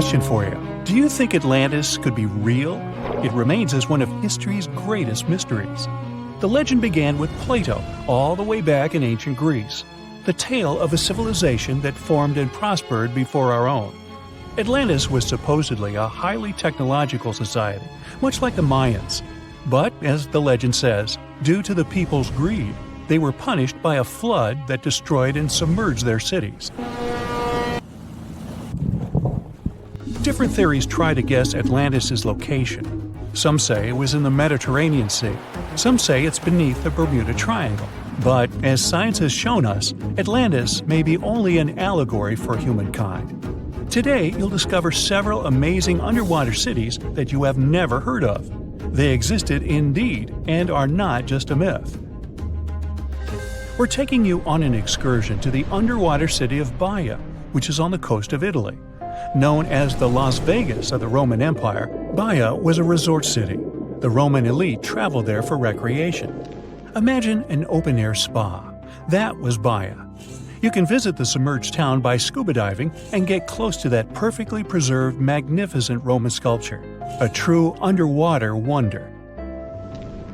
question for you. Do you think Atlantis could be real? It remains as one of history's greatest mysteries. The legend began with Plato, all the way back in ancient Greece. The tale of a civilization that formed and prospered before our own. Atlantis was supposedly a highly technological society, much like the Mayans. But, as the legend says, due to the people's greed, they were punished by a flood that destroyed and submerged their cities. Different theories try to guess Atlantis' location. Some say it was in the Mediterranean Sea. Some say it's beneath the Bermuda Triangle. But, as science has shown us, Atlantis may be only an allegory for humankind. Today, you'll discover several amazing underwater cities that you have never heard of. They existed indeed and are not just a myth. We're taking you on an excursion to the underwater city of Baia, which is on the coast of Italy. Known as the Las Vegas of the Roman Empire, Baia was a resort city. The Roman elite traveled there for recreation. Imagine an open-air spa. That was Baia. You can visit the submerged town by scuba diving and get close to that perfectly preserved, magnificent Roman sculpture, a true underwater wonder.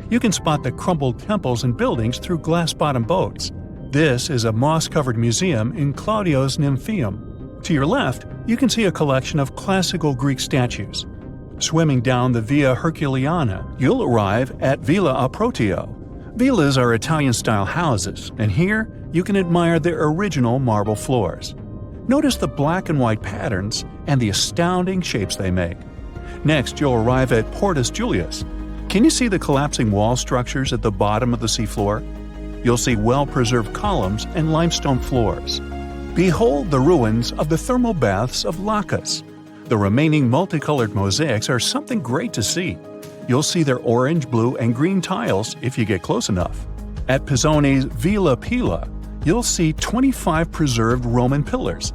You can spot the crumbled temples and buildings through glass-bottom boats. This is a moss-covered museum in Claudio's Nymphaeum. To your left, you can see a collection of classical Greek statues. Swimming down the Via Herculeana, you'll arrive at Villa Aprotio. Villas are Italian-style houses, and here you can admire their original marble floors. Notice the black and white patterns and the astounding shapes they make. Next, you'll arrive at Portus Julius. Can you see the collapsing wall structures at the bottom of the seafloor? You'll see well-preserved columns and limestone floors. Behold the ruins of the thermal baths of Lacus. The remaining multicolored mosaics are something great to see. You'll see their orange, blue, and green tiles if you get close enough. At Pisoni's Villa Pila, you'll see 25 preserved Roman pillars.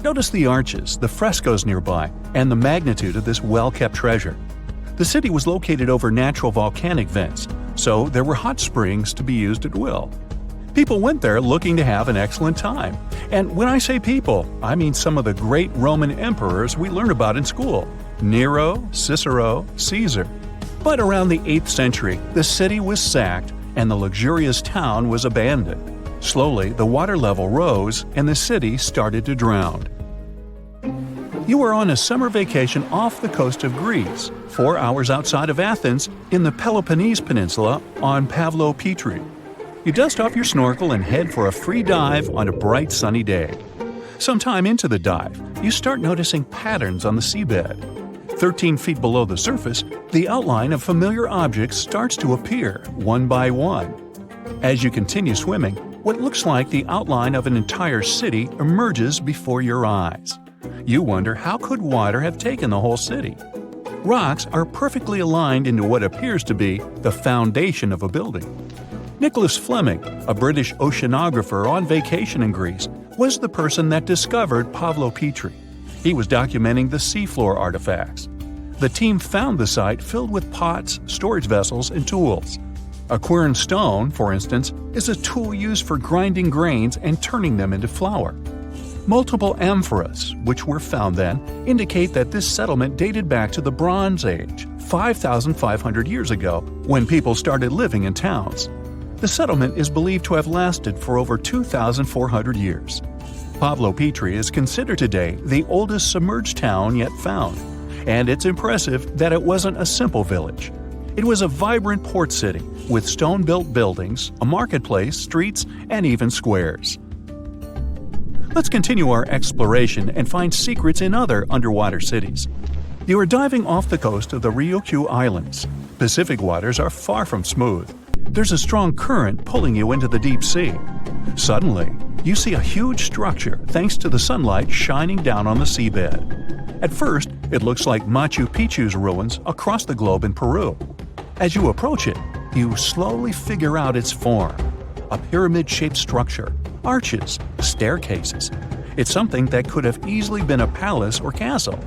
Notice the arches, the frescoes nearby, and the magnitude of this well-kept treasure. The city was located over natural volcanic vents, so there were hot springs to be used at will. People went there looking to have an excellent time. And when I say people, I mean some of the great Roman emperors we learn about in school: Nero, Cicero, Caesar. But around the 8th century, the city was sacked and the luxurious town was abandoned. Slowly, the water level rose and the city started to drown. You are on a summer vacation off the coast of Greece, 4 hours outside of Athens, in the Peloponnese Peninsula on Pavlopetri. You dust off your snorkel and head for a free dive on a bright sunny day. Sometime into the dive, you start noticing patterns on the seabed. 13 feet below the surface, the outline of familiar objects starts to appear, one by one. As you continue swimming, what looks like the outline of an entire city emerges before your eyes. You wonder, how could water have taken the whole city? Rocks are perfectly aligned into what appears to be the foundation of a building. Nicholas Fleming, a British oceanographer on vacation in Greece, was the person that discovered Pavlopetri. He was documenting the seafloor artifacts. The team found the site filled with pots, storage vessels, and tools. A quern stone, for instance, is a tool used for grinding grains and turning them into flour. Multiple amphoras, which were found then, indicate that this settlement dated back to the Bronze Age, 5,500 years ago, when people started living in towns. The settlement is believed to have lasted for over 2,400 years. Pavlopetri is considered today the oldest submerged town yet found, and it's impressive that it wasn't a simple village. It was a vibrant port city with stone-built buildings, a marketplace, streets, and even squares. Let's continue our exploration and find secrets in other underwater cities. You are diving off the coast of the Ryukyu Islands. Pacific waters are far from smooth. There's a strong current pulling you into the deep sea. Suddenly, you see a huge structure thanks to the sunlight shining down on the seabed. At first, it looks like Machu Picchu's ruins across the globe in Peru. As you approach it, you slowly figure out its form. A pyramid-shaped structure, arches, staircases. It's something that could have easily been a palace or castle.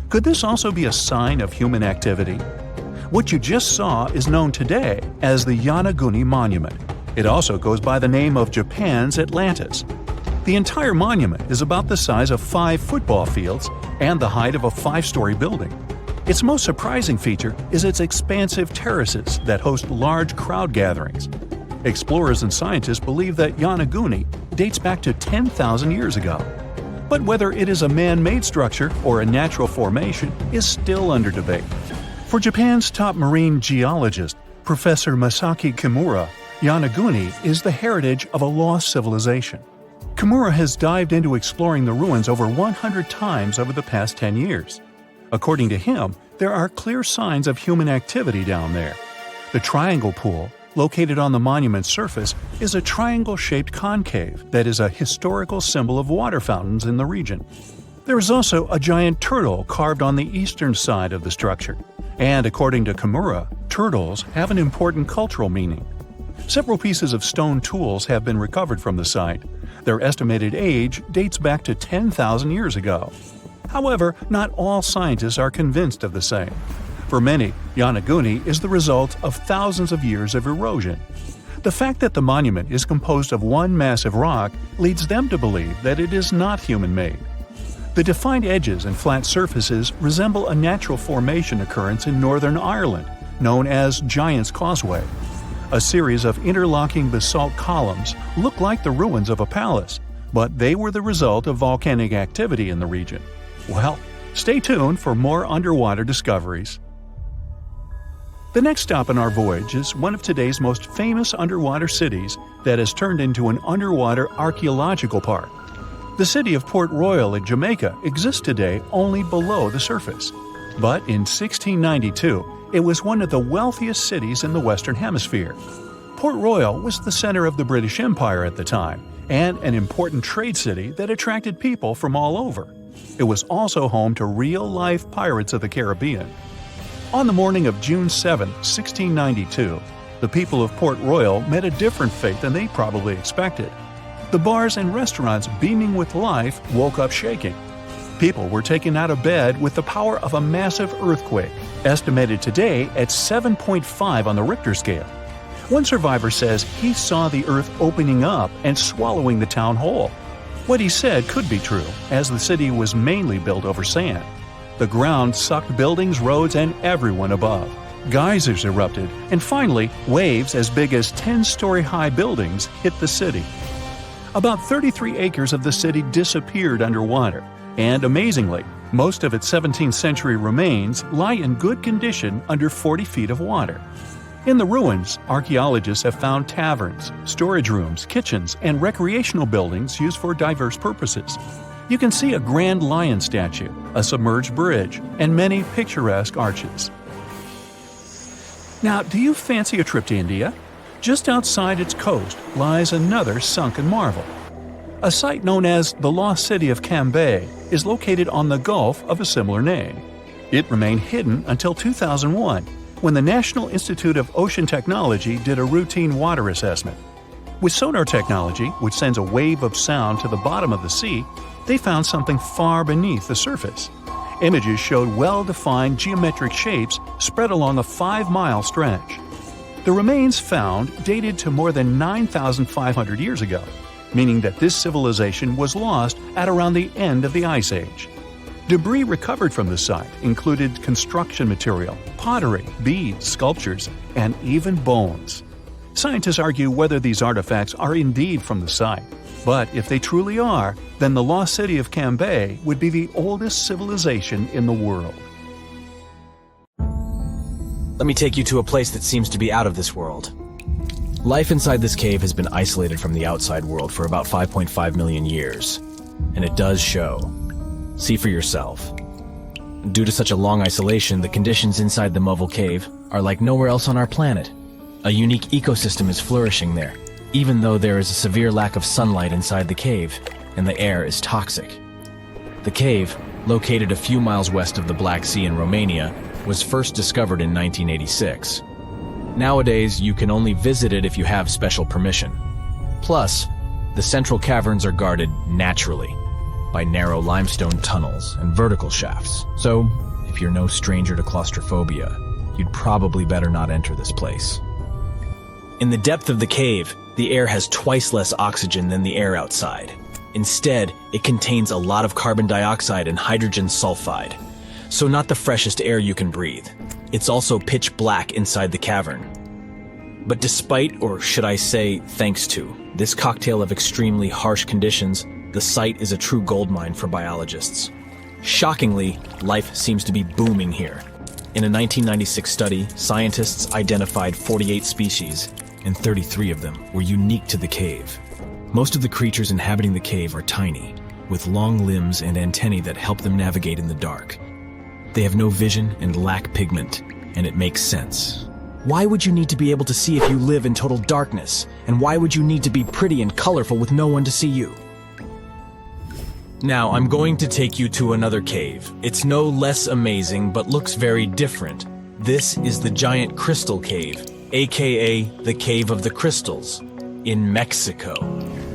Could this also be a sign of human activity? What you just saw is known today as the Yonaguni Monument. It also goes by the name of Japan's Atlantis. The entire monument is about the size of 5 football fields and the height of a 5-story building. Its most surprising feature is its expansive terraces that host large crowd gatherings. Explorers and scientists believe that Yonaguni dates back to 10,000 years ago. But whether it is a man-made structure or a natural formation is still under debate. For Japan's top marine geologist, Professor Masaki Kimura, Yonaguni is the heritage of a lost civilization. Kimura has dived into exploring the ruins over 100 times over the past 10 years. According to him, there are clear signs of human activity down there. The triangle pool, located on the monument's surface, is a triangle-shaped concave that is a historical symbol of water fountains in the region. There is also a giant turtle carved on the eastern side of the structure. And according to Kimura, turtles have an important cultural meaning. Several pieces of stone tools have been recovered from the site. Their estimated age dates back to 10,000 years ago. However, not all scientists are convinced of the same. For many, Yonaguni is the result of thousands of years of erosion. The fact that the monument is composed of one massive rock leads them to believe that it is not human-made. The defined edges and flat surfaces resemble a natural formation occurrence in Northern Ireland, known as Giant's Causeway. A series of interlocking basalt columns look like the ruins of a palace, but they were the result of volcanic activity in the region. Well, stay tuned for more underwater discoveries. The next stop on our voyage is one of today's most famous underwater cities that has turned into an underwater archaeological park. The city of Port Royal in Jamaica exists today only below the surface. But in 1692, it was one of the wealthiest cities in the Western Hemisphere. Port Royal was the center of the British Empire at the time, and an important trade city that attracted people from all over. It was also home to real-life pirates of the Caribbean. On the morning of June 7, 1692, the people of Port Royal met a different fate than they probably expected. The bars and restaurants beaming with life woke up shaking. People were taken out of bed with the power of a massive earthquake, estimated today at 7.5 on the Richter scale. One survivor says he saw the earth opening up and swallowing the town whole. What he said could be true, as the city was mainly built over sand. The ground sucked buildings, roads, and everyone above. Geysers erupted, and finally, waves as big as 10-story-high buildings hit the city. About 33 acres of the city disappeared underwater, and amazingly, most of its 17th century remains lie in good condition under 40 feet of water. In the ruins, archaeologists have found taverns, storage rooms, kitchens, and recreational buildings used for diverse purposes. You can see a grand lion statue, a submerged bridge, and many picturesque arches. Now, do you fancy a trip to India? Just outside its coast lies another sunken marvel. A site known as the Lost City of Cambay is located on the Gulf of a similar name. It remained hidden until 2001, when the National Institute of Ocean Technology did a routine water assessment. With sonar technology, which sends a wave of sound to the bottom of the sea, they found something far beneath the surface. Images showed well-defined geometric shapes spread along a 5-mile stretch. The remains found dated to more than 9,500 years ago, meaning that this civilization was lost at around the end of the Ice Age. Debris recovered from the site included construction material, pottery, beads, sculptures, and even bones. Scientists argue whether these artifacts are indeed from the site, but if they truly are, then the lost city of Cambay would be the oldest civilization in the world. Let me take you to a place that seems to be out of this world. Life inside this cave has been isolated from the outside world for about 5.5 million years, and it does show. See for yourself. Due to such a long isolation, the conditions inside the mville cave are like nowhere else on our planet. A unique ecosystem is flourishing there, even though there is a severe lack of sunlight inside the cave, and the air is toxic. The cave, located a few miles west of the Black Sea in Romania, was first discovered in 1986. Nowadays, you can only visit it if you have special permission. Plus, the central caverns are guarded naturally by narrow limestone tunnels and vertical shafts. So, if you're no stranger to claustrophobia, you'd probably better not enter this place. In the depth of the cave, the air has twice less oxygen than the air outside. Instead, it contains a lot of carbon dioxide and hydrogen sulfide, so not the freshest air you can breathe. It's also pitch black inside the cavern. But despite, or should I say, thanks to, this cocktail of extremely harsh conditions, the site is a true goldmine for biologists. Shockingly, life seems to be booming here. In a 1996 study, scientists identified 48 species, and 33 of them were unique to the cave. Most of the creatures inhabiting the cave are tiny, with long limbs and antennae that help them navigate in the dark. They have no vision and lack pigment, and it makes sense. Why would you need to be able to see if you live in total darkness? And why would you need to be pretty and colorful with no one to see you? Now, I'm going to take you to another cave. It's no less amazing, but looks very different. This is the Giant Crystal Cave, aka the Cave of the Crystals, in Mexico.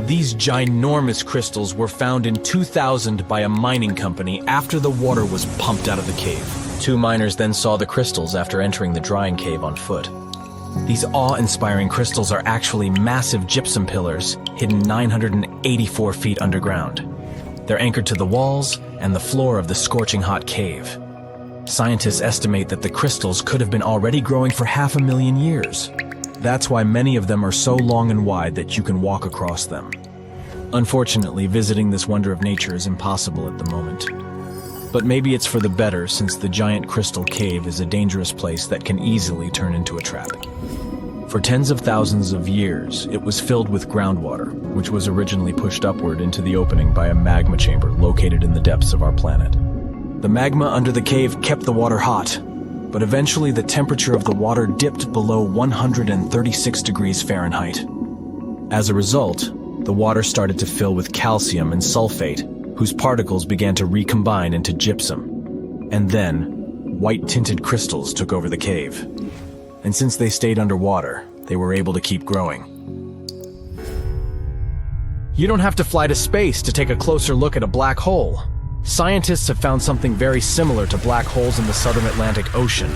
These ginormous crystals were found in 2000 by a mining company after the water was pumped out of the cave. Two miners then saw the crystals after entering the drying cave on foot. These awe-inspiring crystals are actually massive gypsum pillars hidden 984 feet underground. They're anchored to the walls and the floor of the scorching hot cave. Scientists estimate that the crystals could have been already growing for 500,000 years. That's why many of them are so long and wide that you can walk across them. Unfortunately, visiting this wonder of nature is impossible at the moment. But maybe it's for the better, since the Giant Crystal Cave is a dangerous place that can easily turn into a trap. For tens of thousands of years, it was filled with groundwater, which was originally pushed upward into the opening by a magma chamber located in the depths of our planet. The magma under the cave kept the water hot, but eventually the temperature of the water dipped below 136 degrees Fahrenheit. As a result, the water started to fill with calcium and sulfate, whose particles began to recombine into gypsum. And then, white-tinted crystals took over the cave. And since they stayed underwater, they were able to keep growing. You don't have to fly to space to take a closer look at a black hole. Scientists have found something very similar to black holes in the southern Atlantic Ocean.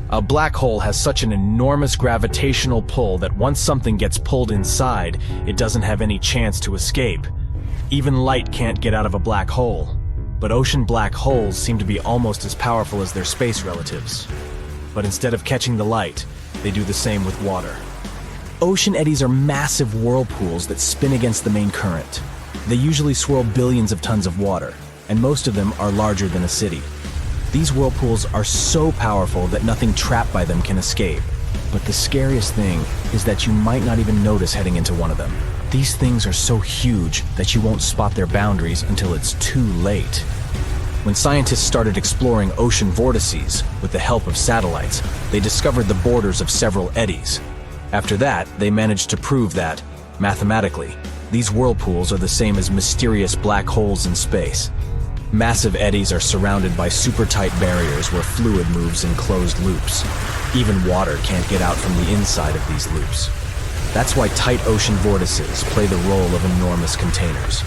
A black hole has such an enormous gravitational pull that once something gets pulled inside, it doesn't have any chance to escape. Even light can't get out of a black hole. But ocean black holes seem to be almost as powerful as their space relatives. But instead of catching the light, they do the same with water. Ocean eddies are massive whirlpools that spin against the main current. They usually swirl billions of tons of water, and most of them are larger than a city. These whirlpools are so powerful that nothing trapped by them can escape. But the scariest thing is that you might not even notice heading into one of them. These things are so huge that you won't spot their boundaries until it's too late. When scientists started exploring ocean vortices with the help of satellites, they discovered the borders of several eddies. After that, they managed to prove that, mathematically, these whirlpools are the same as mysterious black holes in space. Massive eddies are surrounded by super-tight barriers where fluid moves in closed loops. Even water can't get out from the inside of these loops. That's why tight ocean vortices play the role of enormous containers.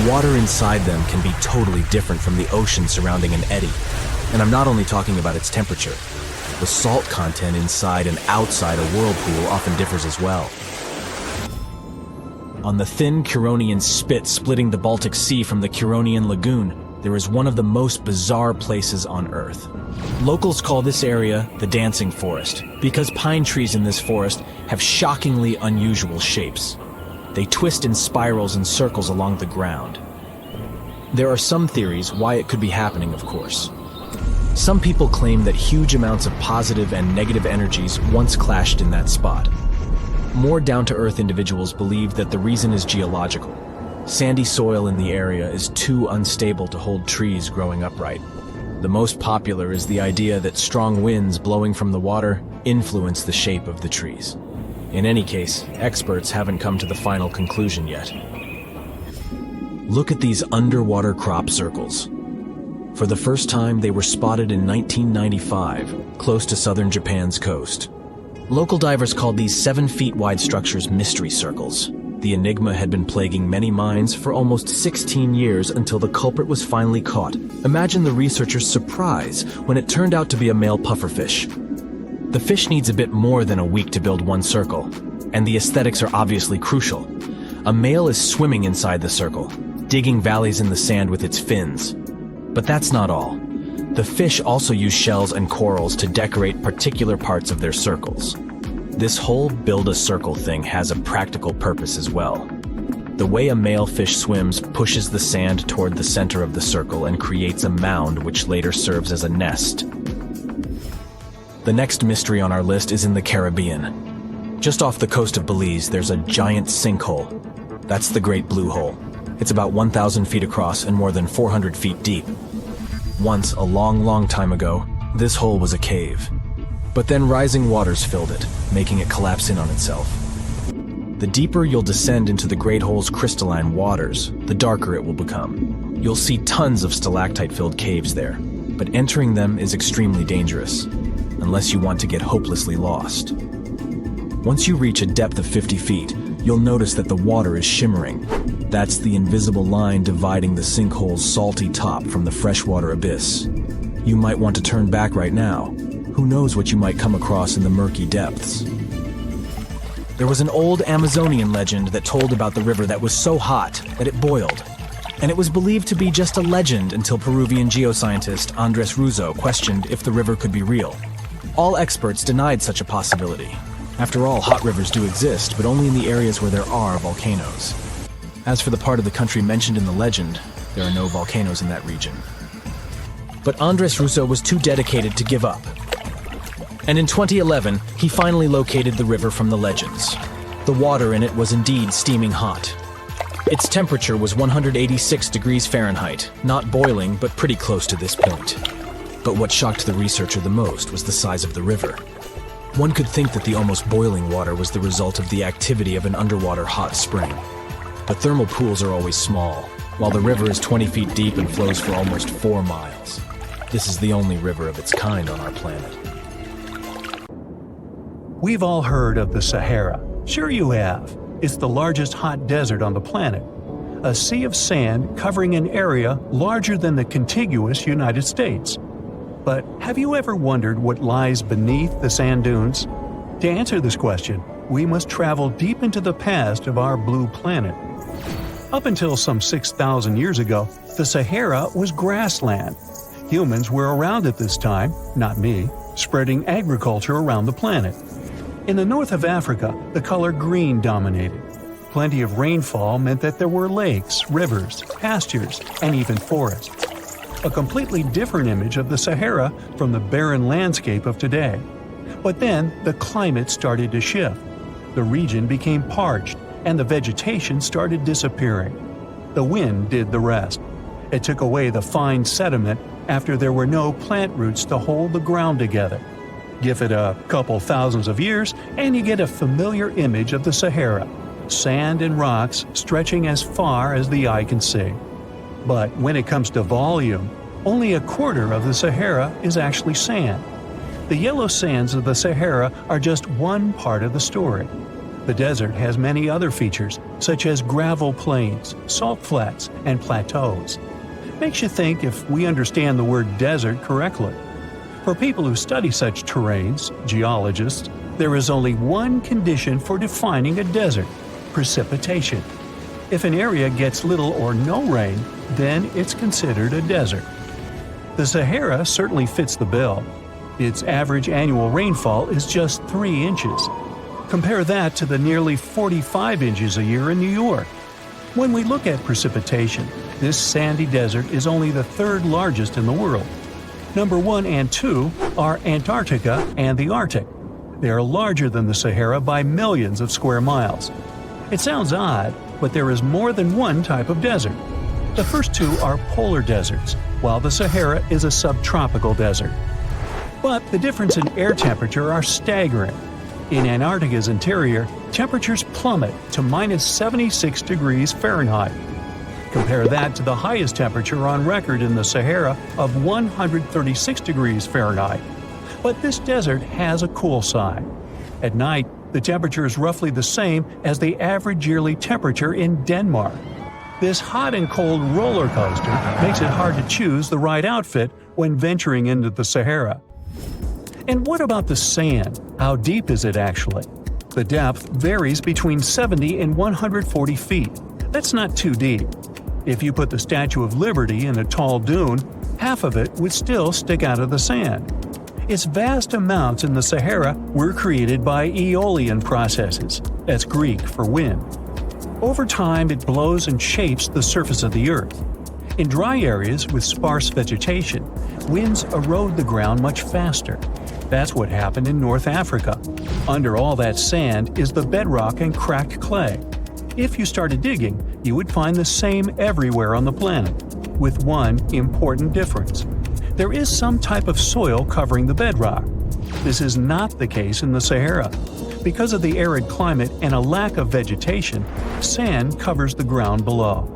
Water inside them can be totally different from the ocean surrounding an eddy. And I'm not only talking about its temperature. The salt content inside and outside a whirlpool often differs as well. On the thin Curonian spit splitting the Baltic Sea from the Curonian Lagoon, there is one of the most bizarre places on Earth. Locals call this area the Dancing Forest because pine trees in this forest have shockingly unusual shapes. They twist in spirals and circles along the ground. There are some theories why it could be happening, of course. Some people claim that huge amounts of positive and negative energies once clashed in that spot. More down-to-earth individuals believe that the reason is geological. Sandy soil in the area is too unstable to hold trees growing upright. The most popular is the idea that strong winds blowing from the water influence the shape of the trees. In any case, experts haven't come to the final conclusion yet. Look at these underwater crop circles. For the first time, they were spotted in 1995, close to southern Japan's coast. Local divers called these 7 feet wide structures mystery circles. The enigma had been plaguing many minds for almost 16 years until the culprit was finally caught. Imagine the researchers' surprise when it turned out to be a male pufferfish. The fish needs a bit more than a week to build one circle, and the aesthetics are obviously crucial. A male is swimming inside the circle, digging valleys in the sand with its fins. But that's not all. The fish also use shells and corals to decorate particular parts of their circles. This whole build-a-circle thing has a practical purpose as well. The way a male fish swims pushes the sand toward the center of the circle and creates a mound which later serves as a nest. The next mystery on our list is in the Caribbean. Just off the coast of Belize, there's a giant sinkhole. That's the Great Blue Hole. It's about 1,000 feet across and more than 400 feet deep. Once, a long time ago, this hole was a cave. But then rising waters filled it, making it collapse in on itself. The deeper you'll descend into the Great Hole's crystalline waters, the darker it will become. You'll see tons of stalactite-filled caves there, but entering them is extremely dangerous, unless you want to get hopelessly lost. Once you reach a depth of 50 feet, you'll notice that the water is shimmering. That's the invisible line dividing the sinkhole's salty top from the freshwater abyss. You might want to turn back right now. Who knows what you might come across in the murky depths. There was an old Amazonian legend that told about the river that was so hot that it boiled. And it was believed to be just a legend until Peruvian geoscientist Andres Russo questioned if the river could be real. All experts denied such a possibility. After all, hot rivers do exist, but only in the areas where there are volcanoes. As for the part of the country mentioned in the legend, there are no volcanoes in that region. But Andres Russo was too dedicated to give up. And in 2011, he finally located the river from the legends. The water in it was indeed steaming hot. Its temperature was 186 degrees Fahrenheit, not boiling, but pretty close to this point. But what shocked the researcher the most was the size of the river. One could think that the almost boiling water was the result of the activity of an underwater hot spring. But thermal pools are always small, while the river is 20 feet deep and flows for almost 4 miles. This is the only river of its kind on our planet. We've all heard of the Sahara. Sure you have. It's the largest hot desert on the planet. A sea of sand covering an area larger than the contiguous United States. But have you ever wondered what lies beneath the sand dunes? To answer this question, we must travel deep into the past of our blue planet. Up until some 6,000 years ago, the Sahara was grassland. Humans were around at this time, not me, spreading agriculture around the planet. In the north of Africa, the color green dominated. Plenty of rainfall meant that there were lakes, rivers, pastures, and even forests. A completely different image of the Sahara from the barren landscape of today. But then the climate started to shift. The region became parched, and the vegetation started disappearing. The wind did the rest. It took away the fine sediment after there were no plant roots to hold the ground together. Give it a couple thousands of years, and you get a familiar image of the Sahara. Sand and rocks stretching as far as the eye can see. But when it comes to volume, only a quarter of the Sahara is actually sand. The yellow sands of the Sahara are just one part of the story. The desert has many other features, such as gravel plains, salt flats, and plateaus. Makes you think if we understand the word desert correctly. For people who study such terrains, geologists, there is only one condition for defining a desert: precipitation. If an area gets little or no rain, then it's considered a desert. The Sahara certainly fits the bill. Its average annual rainfall is just 3 inches. Compare that to the nearly 45 inches a year in New York. When we look at precipitation, this sandy desert is only the 3rd largest in the world. Number 1 and 2 are Antarctica and the Arctic. They are larger than the Sahara by millions of square miles. It sounds odd, but there is more than one type of desert. The first 2 are polar deserts, while the Sahara is a subtropical desert. But the difference in air temperature are staggering. In Antarctica's interior, temperatures plummet to minus 76 degrees Fahrenheit. Compare that to the highest temperature on record in the Sahara of 136 degrees Fahrenheit. But this desert has a cool side. At night, the temperature is roughly the same as the average yearly temperature in Denmark. This hot and cold roller coaster makes it hard to choose the right outfit when venturing into the Sahara. And what about the sand? How deep is it actually? The depth varies between 70 and 140 feet. That's not too deep. If you put the Statue of Liberty in a tall dune, half of it would still stick out of the sand. Its vast amounts in the Sahara were created by aeolian processes, that's Greek for wind. Over time, it blows and shapes the surface of the earth. In dry areas with sparse vegetation, winds erode the ground much faster. That's what happened in North Africa. Under all that sand is the bedrock and cracked clay. If you started digging, you would find the same everywhere on the planet, with one important difference. There is some type of soil covering the bedrock. This is not the case in the Sahara. Because of the arid climate and a lack of vegetation, sand covers the ground below.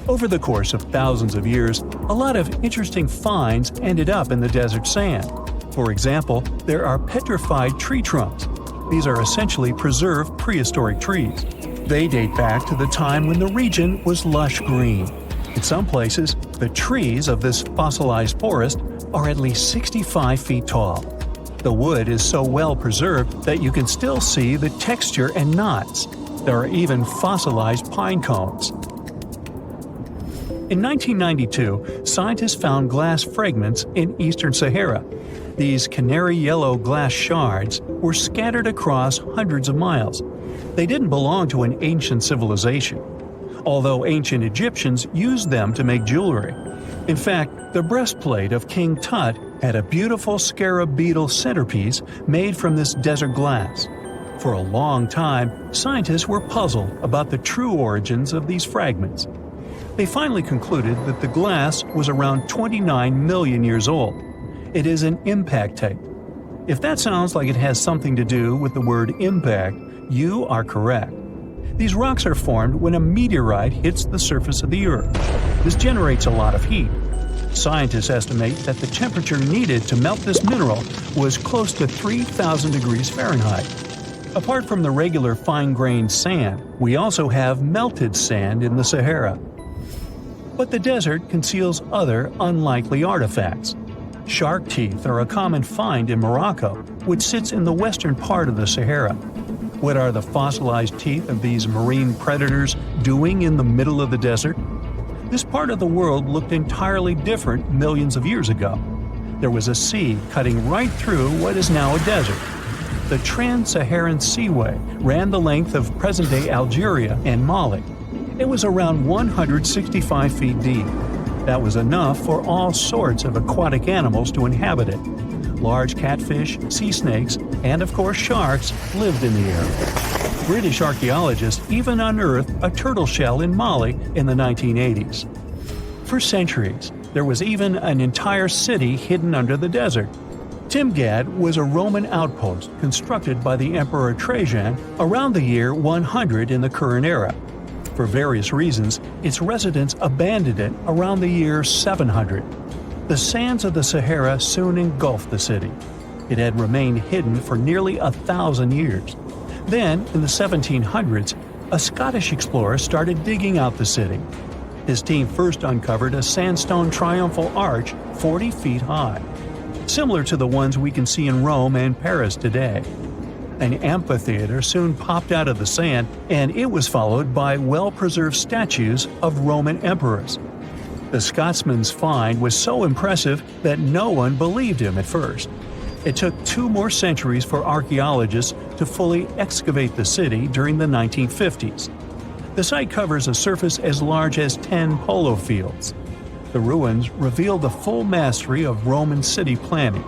Over the course of thousands of years, a lot of interesting finds ended up in the desert sand. For example, there are petrified tree trunks. These are essentially preserved prehistoric trees. They date back to the time when the region was lush green. In some places, the trees of this fossilized forest are at least 65 feet tall. The wood is so well preserved that you can still see the texture and knots. There are even fossilized pine cones. In 1992, scientists found glass fragments in eastern Sahara. These canary yellow glass shards were scattered across hundreds of miles. They didn't belong to an ancient civilization, although ancient Egyptians used them to make jewelry. In fact, the breastplate of King Tut had a beautiful scarab beetle centerpiece made from this desert glass. For a long time, scientists were puzzled about the true origins of these fragments. They finally concluded that the glass was around 29 million years old. It is an impact tape. If that sounds like it has something to do with the word impact, you are correct. These rocks are formed when a meteorite hits the surface of the Earth. This generates a lot of heat. Scientists estimate that the temperature needed to melt this mineral was close to 3,000 degrees Fahrenheit. Apart from the regular fine-grained sand, we also have melted sand in the Sahara. But the desert conceals other unlikely artifacts. Shark teeth are a common find in Morocco, which sits in the western part of the Sahara. What are the fossilized teeth of these marine predators doing in the middle of the desert? This part of the world looked entirely different millions of years ago. There was a sea cutting right through what is now a desert. The Trans-Saharan Seaway ran the length of present-day Algeria and Mali. It was around 165 feet deep. That was enough for all sorts of aquatic animals to inhabit it. Large catfish, sea snakes, and of course sharks lived in the area. British archaeologists even unearthed a turtle shell in Mali in the 1980s. For centuries, there was even an entire city hidden under the desert. Timgad was a Roman outpost constructed by the Emperor Trajan around the year 100 in the current era. For various reasons, its residents abandoned it around the year 700. The sands of the Sahara soon engulfed the city. It had remained hidden for nearly 1,000 years. Then, in the 1700s, a Scottish explorer started digging out the city. His team first uncovered a sandstone triumphal arch 40 feet high, similar to the ones we can see in Rome and Paris today. An amphitheater soon popped out of the sand, and it was followed by well-preserved statues of Roman emperors. The Scotsman's find was so impressive that no one believed him at first. It took 2 more centuries for archaeologists to fully excavate the city during the 1950s. The site covers a surface as large as 10 polo fields. The ruins reveal the full mastery of Roman city planning.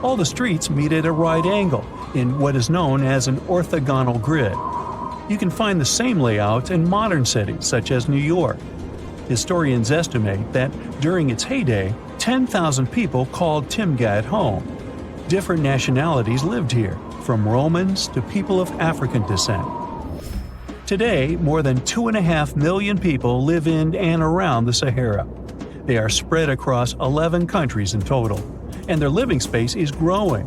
All the streets meet at a right angle in what is known as an orthogonal grid. You can find the same layout in modern cities such as New York. Historians estimate that during its heyday, 10,000 people called Timgad home. Different nationalities lived here, from Romans to people of African descent. Today, more than 2.5 million people live in and around the Sahara. They are spread across 11 countries in total, and their living space is growing.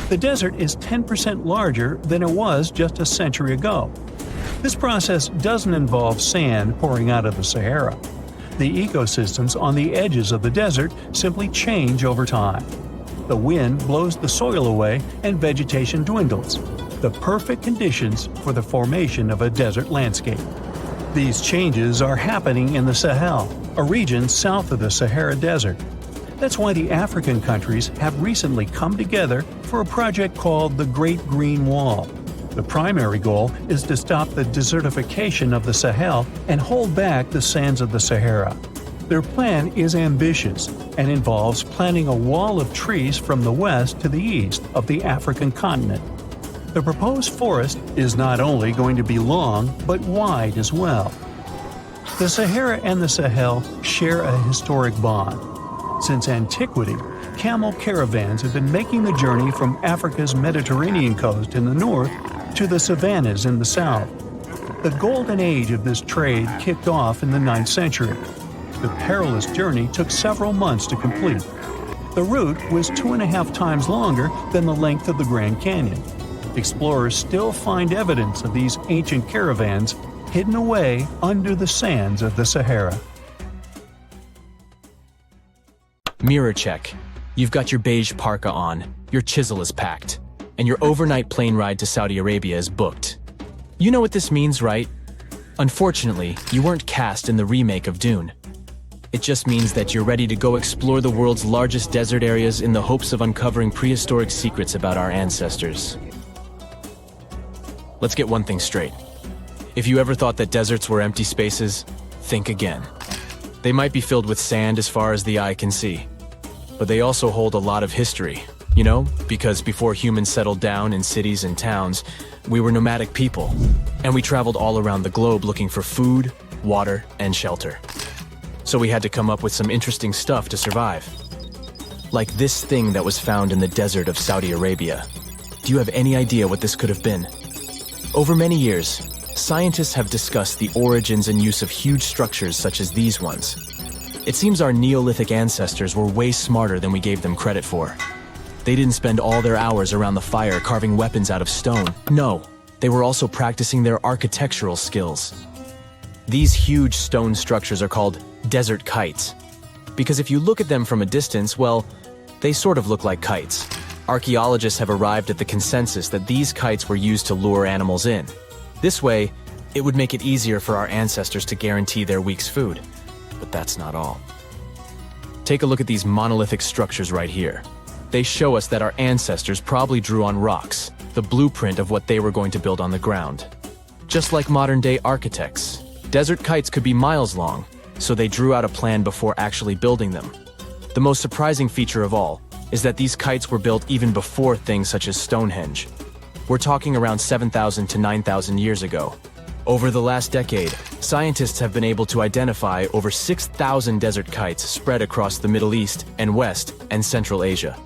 The desert is 10% larger than it was just a century ago. This process doesn't involve sand pouring out of the Sahara. The ecosystems on the edges of the desert simply change over time. The wind blows the soil away and vegetation dwindles. The perfect conditions for the formation of a desert landscape. These changes are happening in the Sahel, a region south of the Sahara Desert. That's why the African countries have recently come together for a project called the Great Green Wall. The primary goal is to stop the desertification of the Sahel and hold back the sands of the Sahara. Their plan is ambitious and involves planting a wall of trees from the west to the east of the African continent. The proposed forest is not only going to be long, but wide as well. The Sahara and the Sahel share a historic bond. Since antiquity, camel caravans have been making the journey from Africa's Mediterranean coast in the north to the savannas in the south. The golden age of this trade kicked off in the 9th century. The perilous journey took several months to complete. The route was 2.5 times longer than the length of the Grand Canyon. Explorers still find evidence of these ancient caravans hidden away under the sands of the Sahara. Mirror check. You've got your beige parka on, your chisel is packed, and your overnight plane ride to Saudi Arabia is booked. You know what this means, right? Unfortunately, you weren't cast in the remake of Dune. It just means that you're ready to go explore the world's largest desert areas in the hopes of uncovering prehistoric secrets about our ancestors. Let's get one thing straight. If you ever thought that deserts were empty spaces, think again. They might be filled with sand as far as the eye can see, but they also hold a lot of history, you know, because before humans settled down in cities and towns, we were nomadic people, and we traveled all around the globe looking for food, water, and shelter. So we had to come up with some interesting stuff to survive. Like this thing that was found in the desert of Saudi Arabia. Do you have any idea what this could have been? Over many years, scientists have discussed the origins and use of huge structures such as these ones. It seems our Neolithic ancestors were way smarter than we gave them credit for. They didn't spend all their hours around the fire carving weapons out of stone. No, they were also practicing their architectural skills. These huge stone structures are called desert kites, because if you look at them from a distance, well, they sort of look like kites. Archaeologists have arrived at the consensus that these kites were used to lure animals in. This way, it would make it easier for our ancestors to guarantee their week's food. But that's not all. Take a look at these monolithic structures right here. They show us that our ancestors probably drew on rocks, the blueprint of what they were going to build on the ground. Just like modern-day architects, desert kites could be miles long, so they drew out a plan before actually building them. The most surprising feature of all is that these kites were built even before things such as Stonehenge. We're talking around 7,000 to 9,000 years ago. Over the last decade, scientists have been able to identify over 6,000 desert kites spread across the Middle East and West and Central Asia.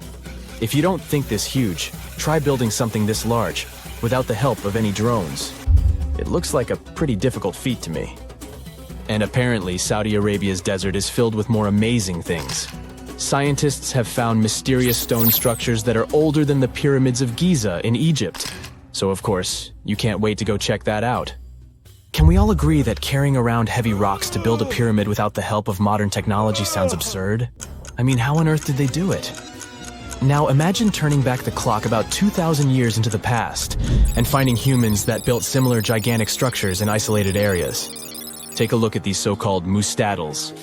If you don't think this huge, try building something this large without the help of any drones. It looks like a pretty difficult feat to me. And apparently, Saudi Arabia's desert is filled with more amazing things. Scientists have found mysterious stone structures that are older than the pyramids of Giza in Egypt. So of course, you can't wait to go check that out. Can we all agree that carrying around heavy rocks to build a pyramid without the help of modern technology sounds absurd? I mean, how on earth did they do it? Now imagine turning back the clock about 2,000 years into the past and finding humans that built similar gigantic structures in isolated areas. Take a look at these so-called mustadels.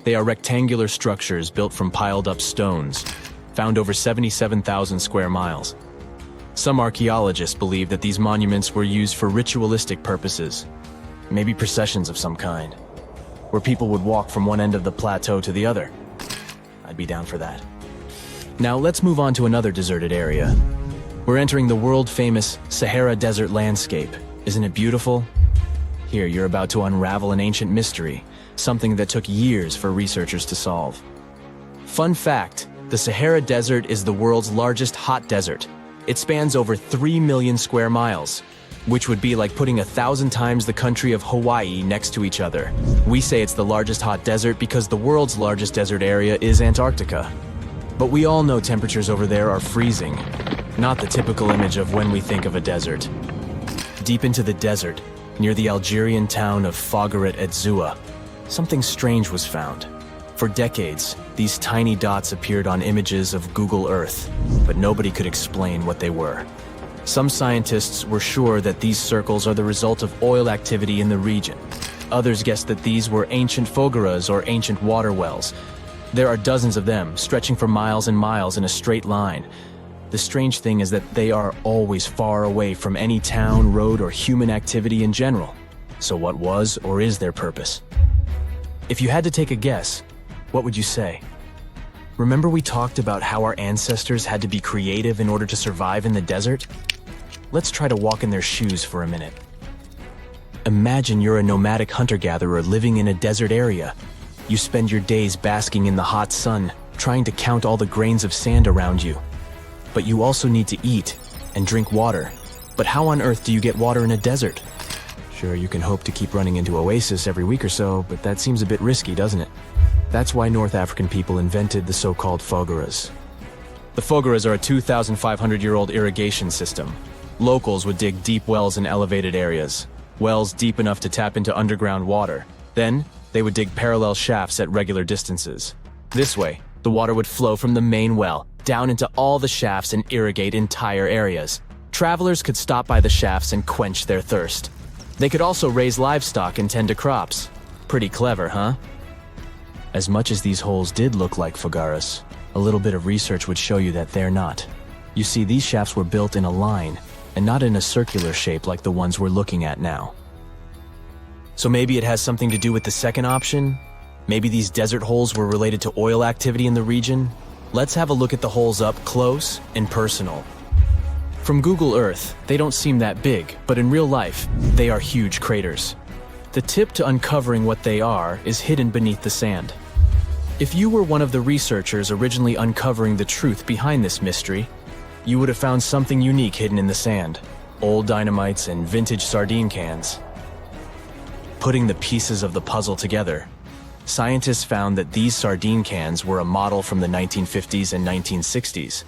They are rectangular structures built from piled-up stones, found over 77,000 square miles. Some archaeologists believe that these monuments were used for ritualistic purposes, maybe processions of some kind, where people would walk from one end of the plateau to the other. I'd be down for that. Now let's move on to another deserted area. We're entering the world-famous Sahara Desert landscape. Isn't it beautiful? Here, you're about to unravel an ancient mystery, something that took years for researchers to solve. Fun fact, the Sahara Desert is the world's largest hot desert. It spans over 3 million square miles, which would be like putting 1,000 times the country of Hawaii next to each other. We say it's the largest hot desert because the world's largest desert area is Antarctica. But we all know temperatures over there are freezing, not the typical image of when we think of a desert. Deep into the desert, near the Algerian town of Fougeret et Zoua, something strange was found. For decades, these tiny dots appeared on images of Google Earth, but nobody could explain what they were. Some scientists were sure that these circles are the result of oil activity in the region, Others guessed that these were ancient fogaras or ancient water wells. There are dozens of them, stretching for miles and miles in a straight line. The strange thing is that they are always far away from any town, road, or human activity in general. So what was or is their purpose? If you had to take a guess, what would you say? Remember we talked about how our ancestors had to be creative in order to survive in the desert? Let's try to walk in their shoes for a minute. Imagine you're a nomadic hunter-gatherer living in a desert area. You spend your days basking in the hot sun, trying to count all the grains of sand around you. But you also need to eat and drink water. But how on earth do you get water in a desert? Sure, you can hope to keep running into oasis every week or so, but that seems a bit risky, doesn't it? That's why North African people invented the so-called fogaras. The fogaras are a 2,500-year-old irrigation system. Locals would dig deep wells in elevated areas, wells deep enough to tap into underground water. Then, they would dig parallel shafts at regular distances. This way, the water would flow from the main well down into all the shafts and irrigate entire areas. Travelers could stop by the shafts and quench their thirst. They could also raise livestock and tend to crops. Pretty clever, huh? As much as these holes did look like fogaras, a little bit of research would show you that they're not. You see, these shafts were built in a line, and not in a circular shape like the ones we're looking at now. So maybe it has something to do with the second option? Maybe these desert holes were related to oil activity in the region? Let's have a look at the holes up close and personal. From Google Earth, they don't seem that big, but in real life, they are huge craters. The tip to uncovering what they are is hidden beneath the sand. If you were one of the researchers originally uncovering the truth behind this mystery, you would have found something unique hidden in the sand. Old dynamites and vintage sardine cans. Putting the pieces of the puzzle together, scientists found that these sardine cans were a model from the 1950s and 1960s.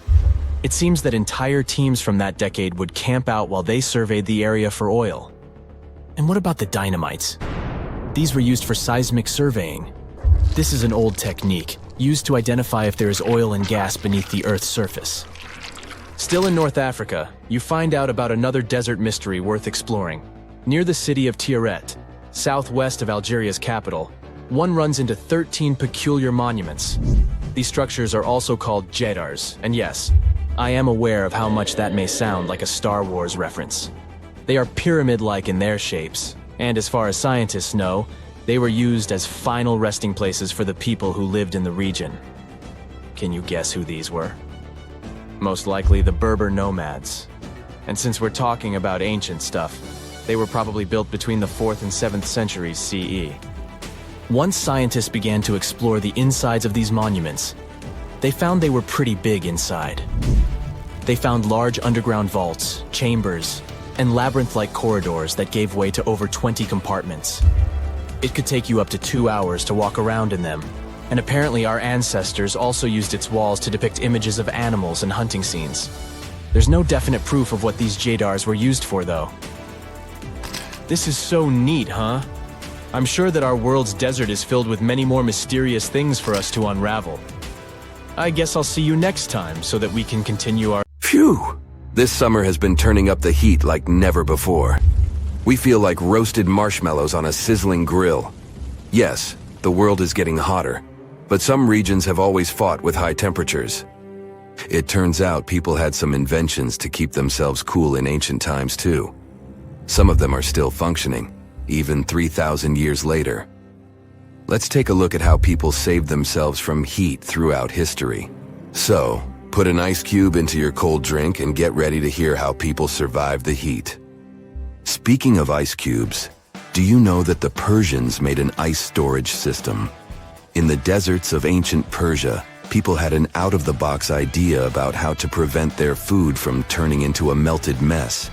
It seems that entire teams from that decade would camp out while they surveyed the area for oil. And what about the dynamites? These were used for seismic surveying. This is an old technique, used to identify if there is oil and gas beneath the Earth's surface. Still in North Africa, you find out about another desert mystery worth exploring. Near the city of Tiaret, southwest of Algeria's capital, one runs into 13 peculiar monuments. These structures are also called jedars, and yes, I am aware of how much that may sound like a Star Wars reference. They are pyramid-like in their shapes, and as far as scientists know, they were used as final resting places for the people who lived in the region. Can you guess who these were? Most likely the Berber nomads. And since we're talking about ancient stuff, they were probably built between the 4th and 7th centuries CE. Once scientists began to explore the insides of these monuments, they found they were pretty big inside. They found large underground vaults, chambers, and labyrinth-like corridors that gave way to over 20 compartments. It could take you up to 2 hours to walk around in them, and apparently our ancestors also used its walls to depict images of animals and hunting scenes. There's no definite proof of what these jedars were used for, though. This is so neat, huh? I'm sure that our world's desert is filled with many more mysterious things for us to unravel. I guess I'll see you next time so that we can continue our— Phew! This summer has been turning up the heat like never before. We feel like roasted marshmallows on a sizzling grill. Yes, the world is getting hotter, but some regions have always fought with high temperatures. It turns out people had some inventions to keep themselves cool in ancient times too. Some of them are still functioning, even 3,000 years later. Let's take a look at how people saved themselves from heat throughout history. So, put an ice cube into your cold drink and get ready to hear how people survived the heat. Speaking of ice cubes, do you know that the Persians made an ice storage system? In the deserts of ancient Persia, people had an out-of-the-box idea about how to prevent their food from turning into a melted mess.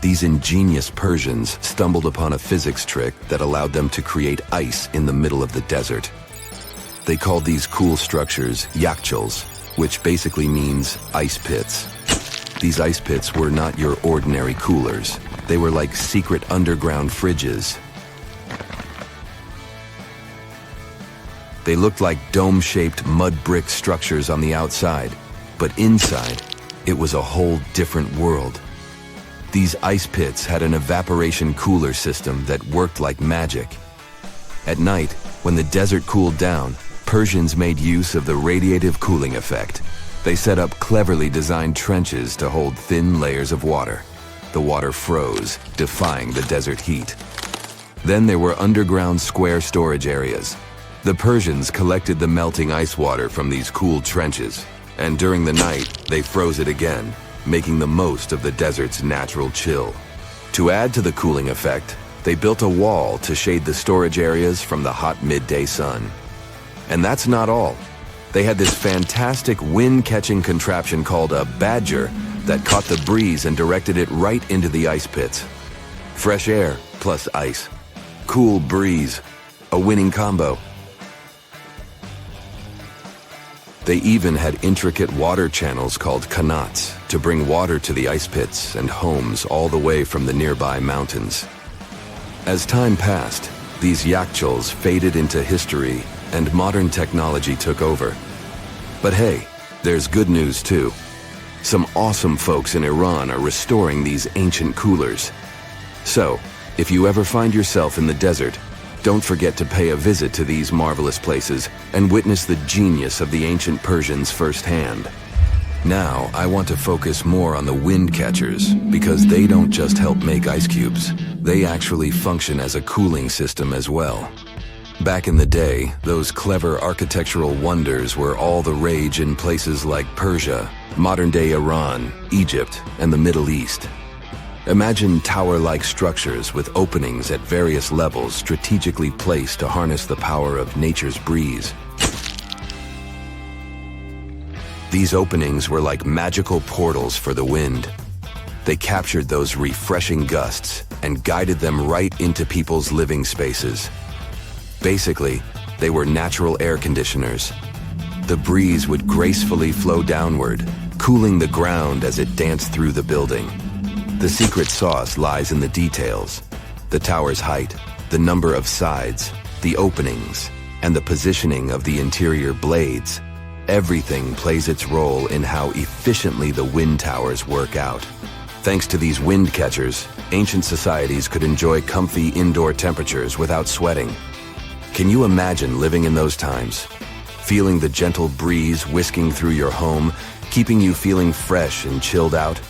These ingenious Persians stumbled upon a physics trick that allowed them to create ice in the middle of the desert. They called these cool structures yakhchuls, which basically means ice pits. These ice pits were not your ordinary coolers. They were like secret underground fridges. They looked like dome-shaped mud brick structures on the outside, but inside, it was a whole different world. These ice pits had an evaporation cooler system that worked like magic. At night, when the desert cooled down, Persians made use of the radiative cooling effect. They set up cleverly designed trenches to hold thin layers of water. The water froze, defying the desert heat. Then there were underground square storage areas. The Persians collected the melting ice water from these cooled trenches, and during the night, they froze it again, making the most of the desert's natural chill. To add to the cooling effect, they built a wall to shade the storage areas from the hot midday sun. And that's not all. They had this fantastic wind-catching contraption called a badger that caught the breeze and directed it right into the ice pits. Fresh air plus ice. Cool breeze. A winning combo. They even had intricate water channels called qanats to bring water to the ice pits and homes all the way from the nearby mountains. As time passed, these yakhchuls faded into history and modern technology took over. But hey, there's good news too. Some awesome folks in Iran are restoring these ancient coolers. So, if you ever find yourself in the desert, don't forget to pay a visit to these marvelous places and witness the genius of the ancient Persians firsthand. Now, I want to focus more on the wind catchers because they don't just help make ice cubes. They actually function as a cooling system as well. Back in the day, those clever architectural wonders were all the rage in places like Persia, modern-day Iran, Egypt, and the Middle East. Imagine tower-like structures with openings at various levels strategically placed to harness the power of nature's breeze. These openings were like magical portals for the wind. They captured those refreshing gusts and guided them right into people's living spaces. Basically, they were natural air conditioners. The breeze would gracefully flow downward, cooling the ground as it danced through the building. The secret sauce lies in the details: the tower's height, the number of sides, the openings, and the positioning of the interior blades. Everything plays its role in how efficiently the wind towers work out. Thanks to these wind catchers, ancient societies could enjoy comfy indoor temperatures without sweating. Can you imagine living in those times? Feeling the gentle breeze whisking through your home, keeping you feeling fresh and chilled out?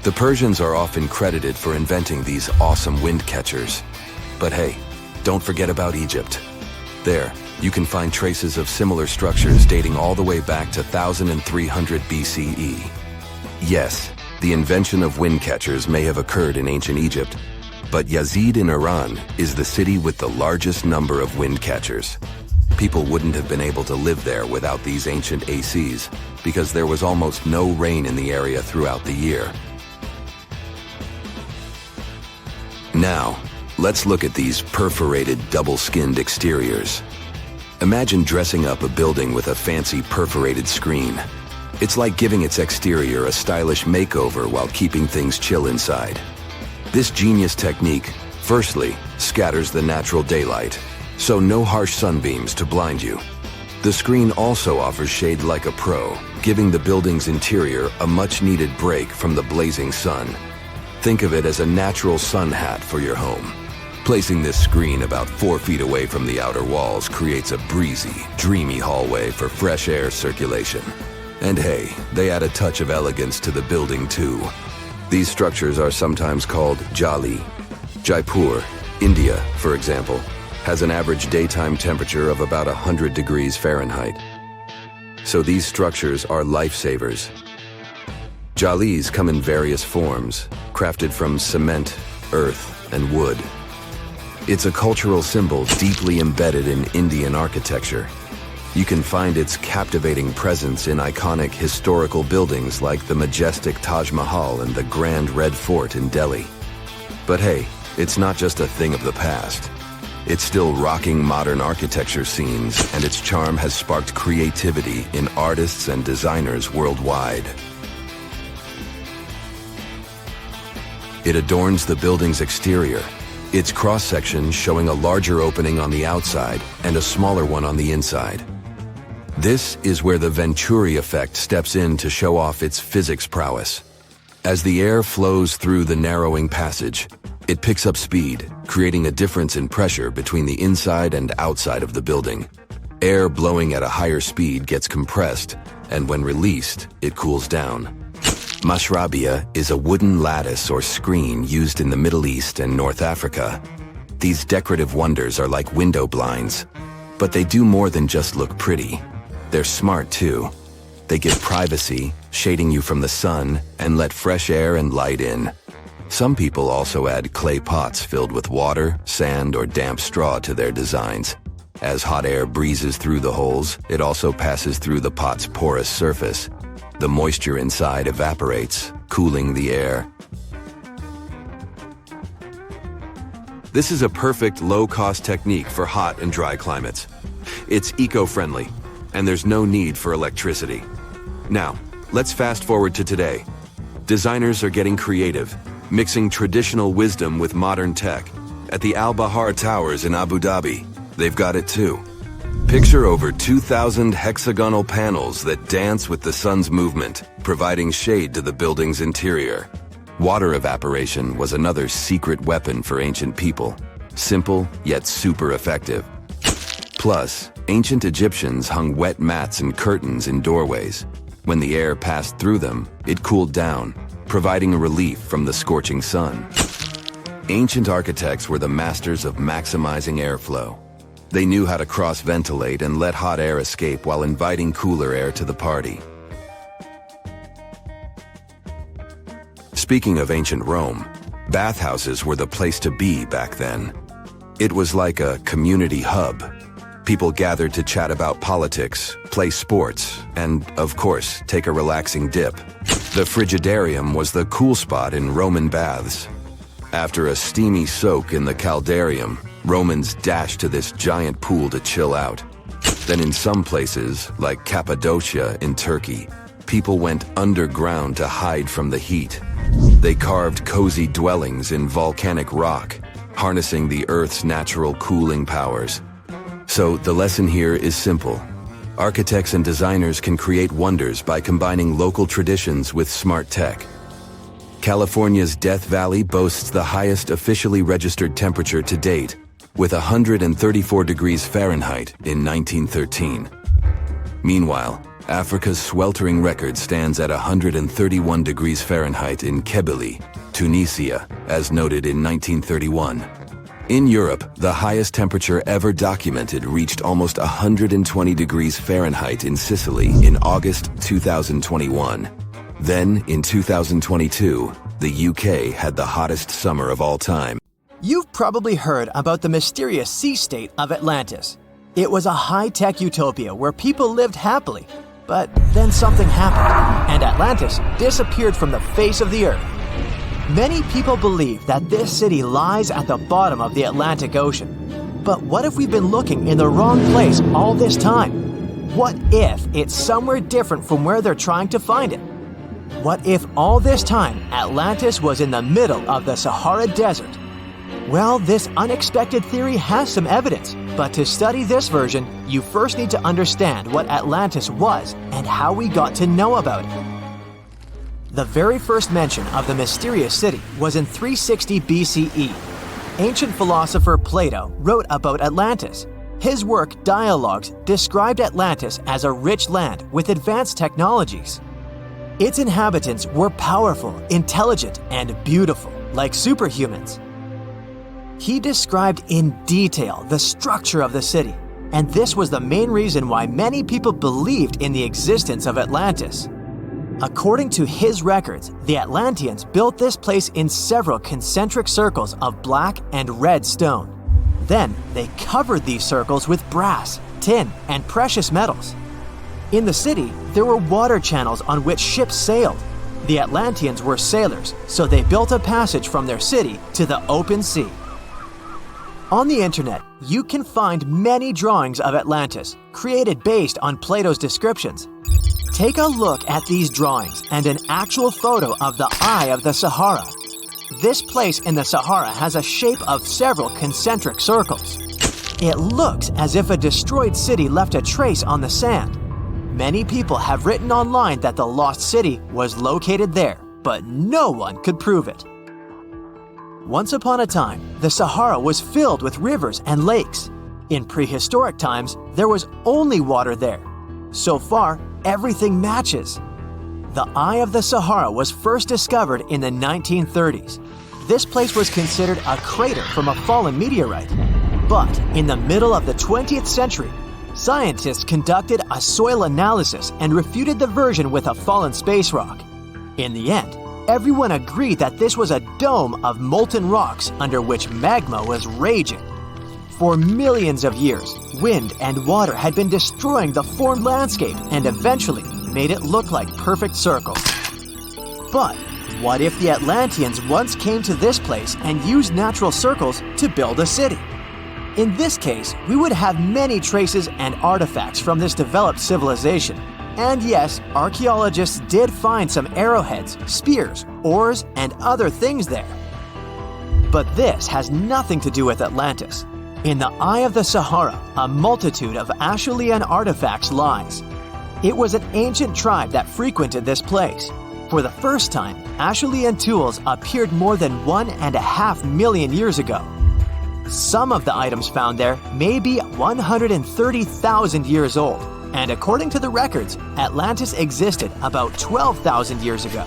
The Persians are often credited for inventing these awesome wind catchers. But hey, don't forget about Egypt. There, you can find traces of similar structures dating all the way back to 1300 BCE. Yes, the invention of wind catchers may have occurred in ancient Egypt, but Yazid in Iran is the city with the largest number of wind catchers. People wouldn't have been able to live there without these ancient ACs, because there was almost no rain in the area throughout the year. Now, let's look at these perforated double-skinned exteriors. Imagine dressing up a building with a fancy perforated screen. It's like giving its exterior a stylish makeover while keeping things chill inside. This genius technique, firstly, scatters the natural daylight, so no harsh sunbeams to blind you. The screen also offers shade like a pro, giving the building's interior a much-needed break from the blazing sun. Think of it as a natural sun hat for your home. Placing this screen about 4 feet away from the outer walls creates a breezy, dreamy hallway for fresh air circulation. And hey, they add a touch of elegance to the building too. These structures are sometimes called jali. Jaipur, India, for example, has an average daytime temperature of about 100 degrees Fahrenheit. So these structures are lifesavers. Jalis come in various forms, crafted from cement, earth, and wood. It's a cultural symbol deeply embedded in Indian architecture. You can find its captivating presence in iconic historical buildings like the majestic Taj Mahal and the Grand Red Fort in Delhi. But hey, it's not just a thing of the past. It's still rocking modern architecture scenes, and its charm has sparked creativity in artists and designers worldwide. It adorns the building's exterior, its cross-section showing a larger opening on the outside and a smaller one on the inside. This is where the Venturi effect steps in to show off its physics prowess. As the air flows through the narrowing passage, it picks up speed, creating a difference in pressure between the inside and outside of the building. Air blowing at a higher speed gets compressed, and when released, it cools down. Mashrabia is a wooden lattice or screen used in the Middle East and North Africa. These decorative wonders are like window blinds, but they do more than just look pretty. They're smart too. They give privacy, shading you from the sun, and let fresh air and light in. Some people also add clay pots filled with water, sand, or damp straw to their designs. As hot air breezes through the holes, it also passes through the pot's porous surface. The moisture inside evaporates, cooling the air. This is a perfect low-cost technique for hot and dry climates. It's eco-friendly, and there's no need for electricity. Now, let's fast forward to today. Designers are getting creative, mixing traditional wisdom with modern tech. At the Al Bahar Towers in Abu Dhabi, they've got it too. Picture over 2,000 hexagonal panels that dance with the sun's movement, providing shade to the building's interior. Water evaporation was another secret weapon for ancient people. Simple, yet super effective. Plus, ancient Egyptians hung wet mats and curtains in doorways. When the air passed through them, it cooled down, providing a relief from the scorching sun. Ancient architects were the masters of maximizing airflow. They knew how to cross-ventilate and let hot air escape while inviting cooler air to the party. Speaking of ancient Rome, bathhouses were the place to be back then. It was like a community hub. People gathered to chat about politics, play sports, and, of course, take a relaxing dip. The frigidarium was the cool spot in Roman baths. After a steamy soak in the caldarium, Romans dashed to this giant pool to chill out. Then in some places, like Cappadocia in Turkey, people went underground to hide from the heat. They carved cozy dwellings in volcanic rock, harnessing the Earth's natural cooling powers. So the lesson here is simple. Architects and designers can create wonders by combining local traditions with smart tech. California's Death Valley boasts the highest officially registered temperature to date, with 134 degrees Fahrenheit in 1913. Meanwhile, Africa's sweltering record stands at 131 degrees Fahrenheit in Kebili, Tunisia, as noted in 1931. In Europe, the highest temperature ever documented reached almost 120 degrees Fahrenheit in Sicily in August 2021. Then, in 2022, the UK had the hottest summer of all time. You've probably heard about the mysterious sea state of Atlantis. It was a high-tech utopia where people lived happily, but then something happened, and Atlantis disappeared from the face of the earth. Many people believe that this city lies at the bottom of the Atlantic Ocean. But what if we've been looking in the wrong place all this time? What if it's somewhere different from where they're trying to find it? What if all this time Atlantis was in the middle of the Sahara Desert? Well, this unexpected theory has some evidence, but to study this version, you first need to understand what Atlantis was and how we got to know about it. The very first mention of the mysterious city was in 360 BCE. Ancient philosopher Plato wrote about Atlantis. His work, Dialogues, described Atlantis as a rich land with advanced technologies. Its inhabitants were powerful, intelligent, and beautiful, like superhumans. He described in detail the structure of the city, and this was the main reason why many people believed in the existence of Atlantis. According to his records, the Atlanteans built this place in several concentric circles of black and red stone. Then they covered these circles with brass, tin, and precious metals. In the city, there were water channels on which ships sailed. The Atlanteans were sailors, so they built a passage from their city to the open sea. On the internet, you can find many drawings of Atlantis, created based on Plato's descriptions. Take a look at these drawings and an actual photo of the Eye of the Sahara. This place in the Sahara has a shape of several concentric circles. It looks as if a destroyed city left a trace on the sand. Many people have written online that the lost city was located there. but no one could prove it. Once upon a time, the Sahara was filled with rivers and lakes. In prehistoric times, there was only water there. So far, everything matches. The Eye of the Sahara was first discovered in the 1930s. This place was considered a crater from a fallen meteorite. But in the middle of the 20th century, scientists conducted a soil analysis and refuted the version with a fallen space rock. In the end, everyone agreed that this was a dome of molten rocks under which magma was raging. For millions of years, wind and water had been destroying the formed landscape and eventually made it look like perfect circles. But what if the Atlanteans once came to this place and used natural circles to build a city? In this case, we would have many traces and artifacts from this developed civilization. And yes, archaeologists did find some arrowheads, spears, oars, and other things there. But this has nothing to do with Atlantis. In the Eye of the Sahara, a multitude of Acheulean artifacts lies. It was an ancient tribe that frequented this place. For the first time, Acheulean tools appeared more than 1.5 million years ago. Some of the items found there may be 130,000 years old, and according to the records, Atlantis existed about 12,000 years ago.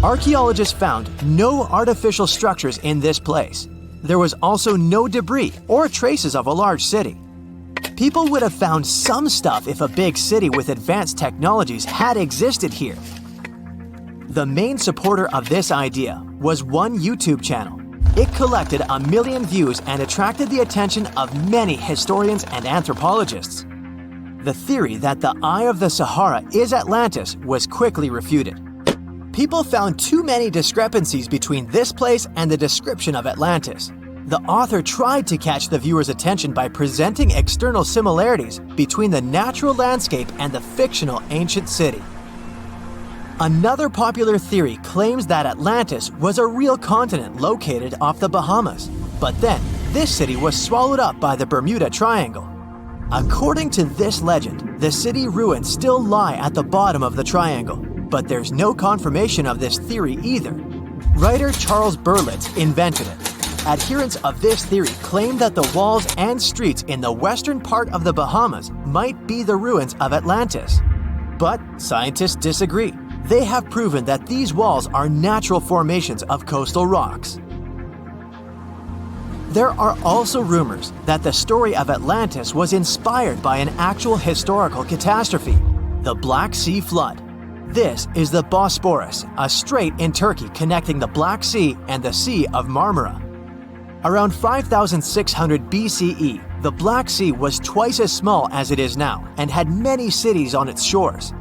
Archaeologists found no artificial structures in this place. There was also no debris or traces of a large city. People would have found some stuff if a big city with advanced technologies had existed here. The main supporter of this idea was one YouTube channel. It collected 1 million views and attracted the attention of many historians and anthropologists. The theory that the Eye of the Sahara is Atlantis was quickly refuted. People found too many discrepancies between this place and the description of Atlantis. The author tried to catch the viewer's attention by presenting external similarities between the natural landscape and the fictional ancient city. Another popular theory claims that Atlantis was a real continent located off the Bahamas, but then this city was swallowed up by the Bermuda Triangle. According to this legend, the city ruins still lie at the bottom of the triangle, but there's no confirmation of this theory either. Writer Charles Berlitz invented it. Adherents of this theory claim that the walls and streets in the western part of the Bahamas might be the ruins of Atlantis. But scientists disagree. They have proven that these walls are natural formations of coastal rocks. There are also rumors that the story of Atlantis was inspired by an actual historical catastrophe, the Black Sea Flood. This is the Bosporus, a strait in Turkey connecting the Black Sea and the Sea of Marmara. Around 5600 BCE, the Black Sea was twice as small as it is now and had many cities on its shores.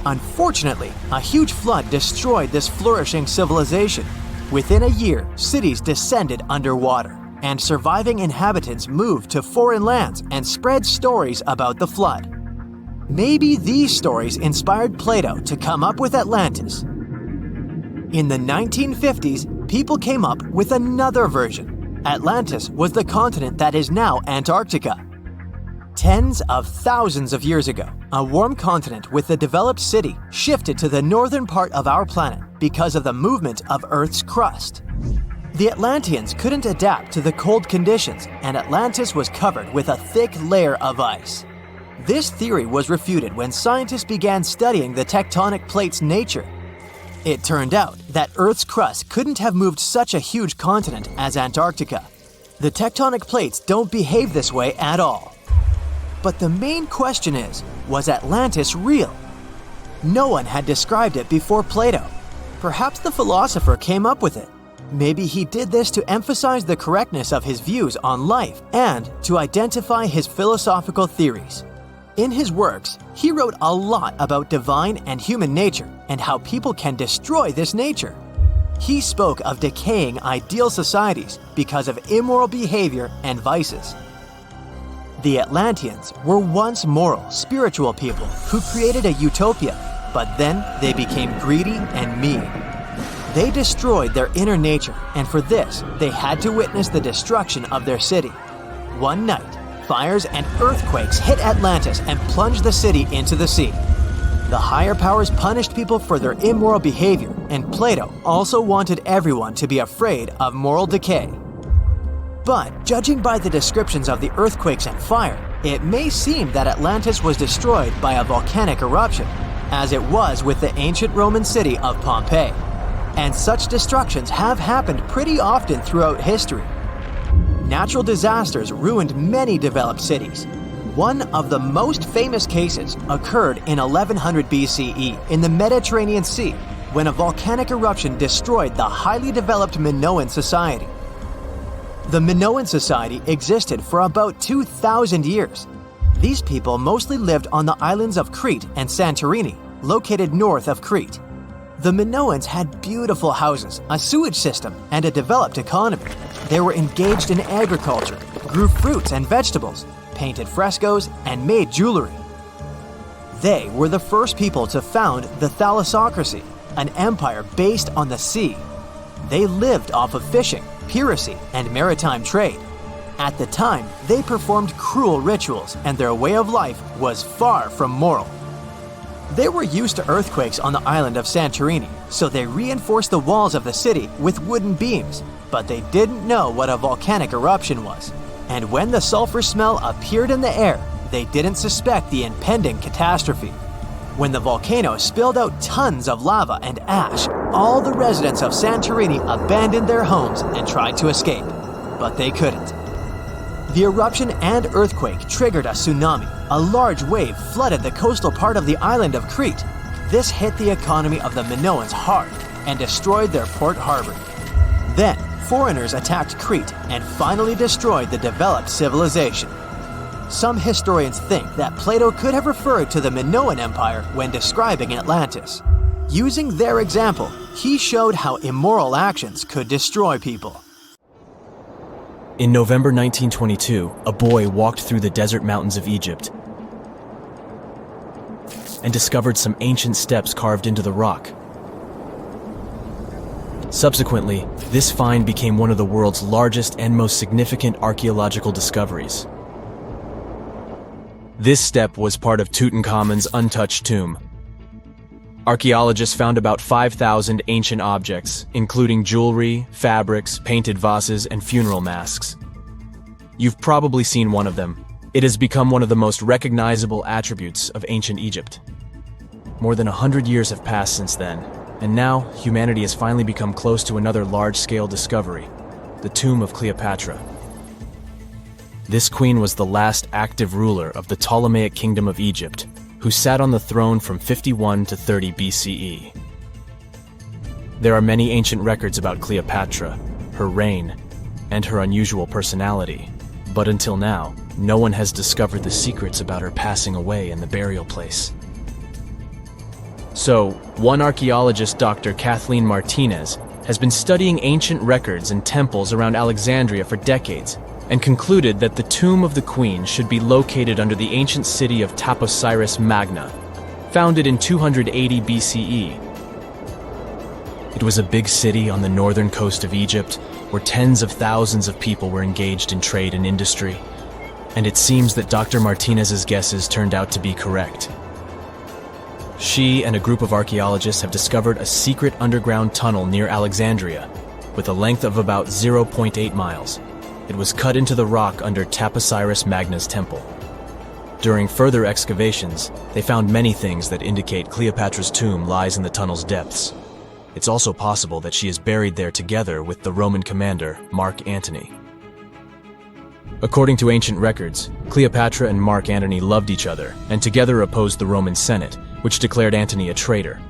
Unfortunately, a huge flood destroyed this flourishing civilization. Within a year, cities descended underwater, and surviving inhabitants moved to foreign lands and spread stories about the flood. Maybe these stories inspired Plato to come up with Atlantis. In the 1950s, people came up with another version. Atlantis was the continent that is now Antarctica. Tens of thousands of years ago, a warm continent with a developed city shifted to the northern part of our planet because of the movement of Earth's crust. The Atlanteans couldn't adapt to the cold conditions, and Atlantis was covered with a thick layer of ice. This theory was refuted when scientists began studying the tectonic plate's nature. It turned out that Earth's crust couldn't have moved such a huge continent as Antarctica. The tectonic plates don't behave this way at all. But the main question is, was Atlantis real? No one had described it before Plato. Perhaps the philosopher came up with it. Maybe he did this to emphasize the correctness of his views on life and to identify his philosophical theories. In his works, he wrote a lot about divine and human nature and how people can destroy this nature. He spoke of decaying ideal societies because of immoral behavior and vices. The Atlanteans were once moral, spiritual people who created a utopia, but then they became greedy and mean. They destroyed their inner nature, and for this, they had to witness the destruction of their city. One night, fires and earthquakes hit Atlantis and plunged the city into the sea. The higher powers punished people for their immoral behavior, and Plato also wanted everyone to be afraid of moral decay. But judging by the descriptions of the earthquakes and fire, it may seem that Atlantis was destroyed by a volcanic eruption, as it was with the ancient Roman city of Pompeii. And such destructions have happened pretty often throughout history. Natural disasters ruined many developed cities. One of the most famous cases occurred in 1100 BCE in the Mediterranean Sea, when a volcanic eruption destroyed the highly developed Minoan society. The Minoan society existed for about 2,000 years. These people mostly lived on the islands of Crete and Santorini, located north of Crete. The Minoans had beautiful houses, a sewage system, and a developed economy. They were engaged in agriculture, grew fruits and vegetables, painted frescoes, and made jewelry. They were the first people to found the thalassocracy, an empire based on the sea. They lived off of fishing, piracy, and maritime trade. At the time, they performed cruel rituals, and their way of life was far from moral. They were used to earthquakes on the island of Santorini, so they reinforced the walls of the city with wooden beams, but they didn't know what a volcanic eruption was. And when the sulfur smell appeared in the air, they didn't suspect the impending catastrophe. When the volcano spilled out tons of lava and ash, all the residents of Santorini abandoned their homes and tried to escape, but they couldn't. The eruption and earthquake triggered a tsunami. A large wave flooded the coastal part of the island of Crete. This hit the economy of the Minoans hard and destroyed their port harbor. Then, foreigners attacked Crete and finally destroyed the developed civilization. Some historians think that Plato could have referred to the Minoan Empire when describing Atlantis. Using their example, he showed how immoral actions could destroy people. In November 1922, a boy walked through the desert mountains of Egypt and discovered some ancient steps carved into the rock. Subsequently, this find became one of the world's largest and most significant archaeological discoveries. This step was part of Tutankhamun's untouched tomb. Archaeologists found about 5,000 ancient objects, including jewelry, fabrics, painted vases, and funeral masks. You've probably seen one of them. It has become one of the most recognizable attributes of ancient Egypt. More than 100 years have passed since then, and now humanity has finally become close to another large-scale discovery, the tomb of Cleopatra. This queen was the last active ruler of the Ptolemaic Kingdom of Egypt, who sat on the throne from 51 to 30 BCE. There are many ancient records about Cleopatra, her reign, and her unusual personality, but until now, no one has discovered the secrets about her passing away in the burial place. So, one archaeologist, Dr. Kathleen Martinez, has been studying ancient records and temples around Alexandria for decades, and concluded that the tomb of the queen should be located under the ancient city of Taposiris Magna, founded in 280 BCE. It was a big city on the northern coast of Egypt, where tens of thousands of people were engaged in trade and industry, and it seems that Dr. Martinez's guesses turned out to be correct. She and a group of archaeologists have discovered a secret underground tunnel near Alexandria, with a length of about 0.8 miles. It was cut into the rock under Taposiris Magna's temple. During further excavations, they found many things that indicate Cleopatra's tomb lies in the tunnel's depths. It's also possible that she is buried there together with the Roman commander, Mark Antony. According to ancient records, Cleopatra and Mark Antony loved each other and together opposed the Roman Senate, which declared Antony a traitor.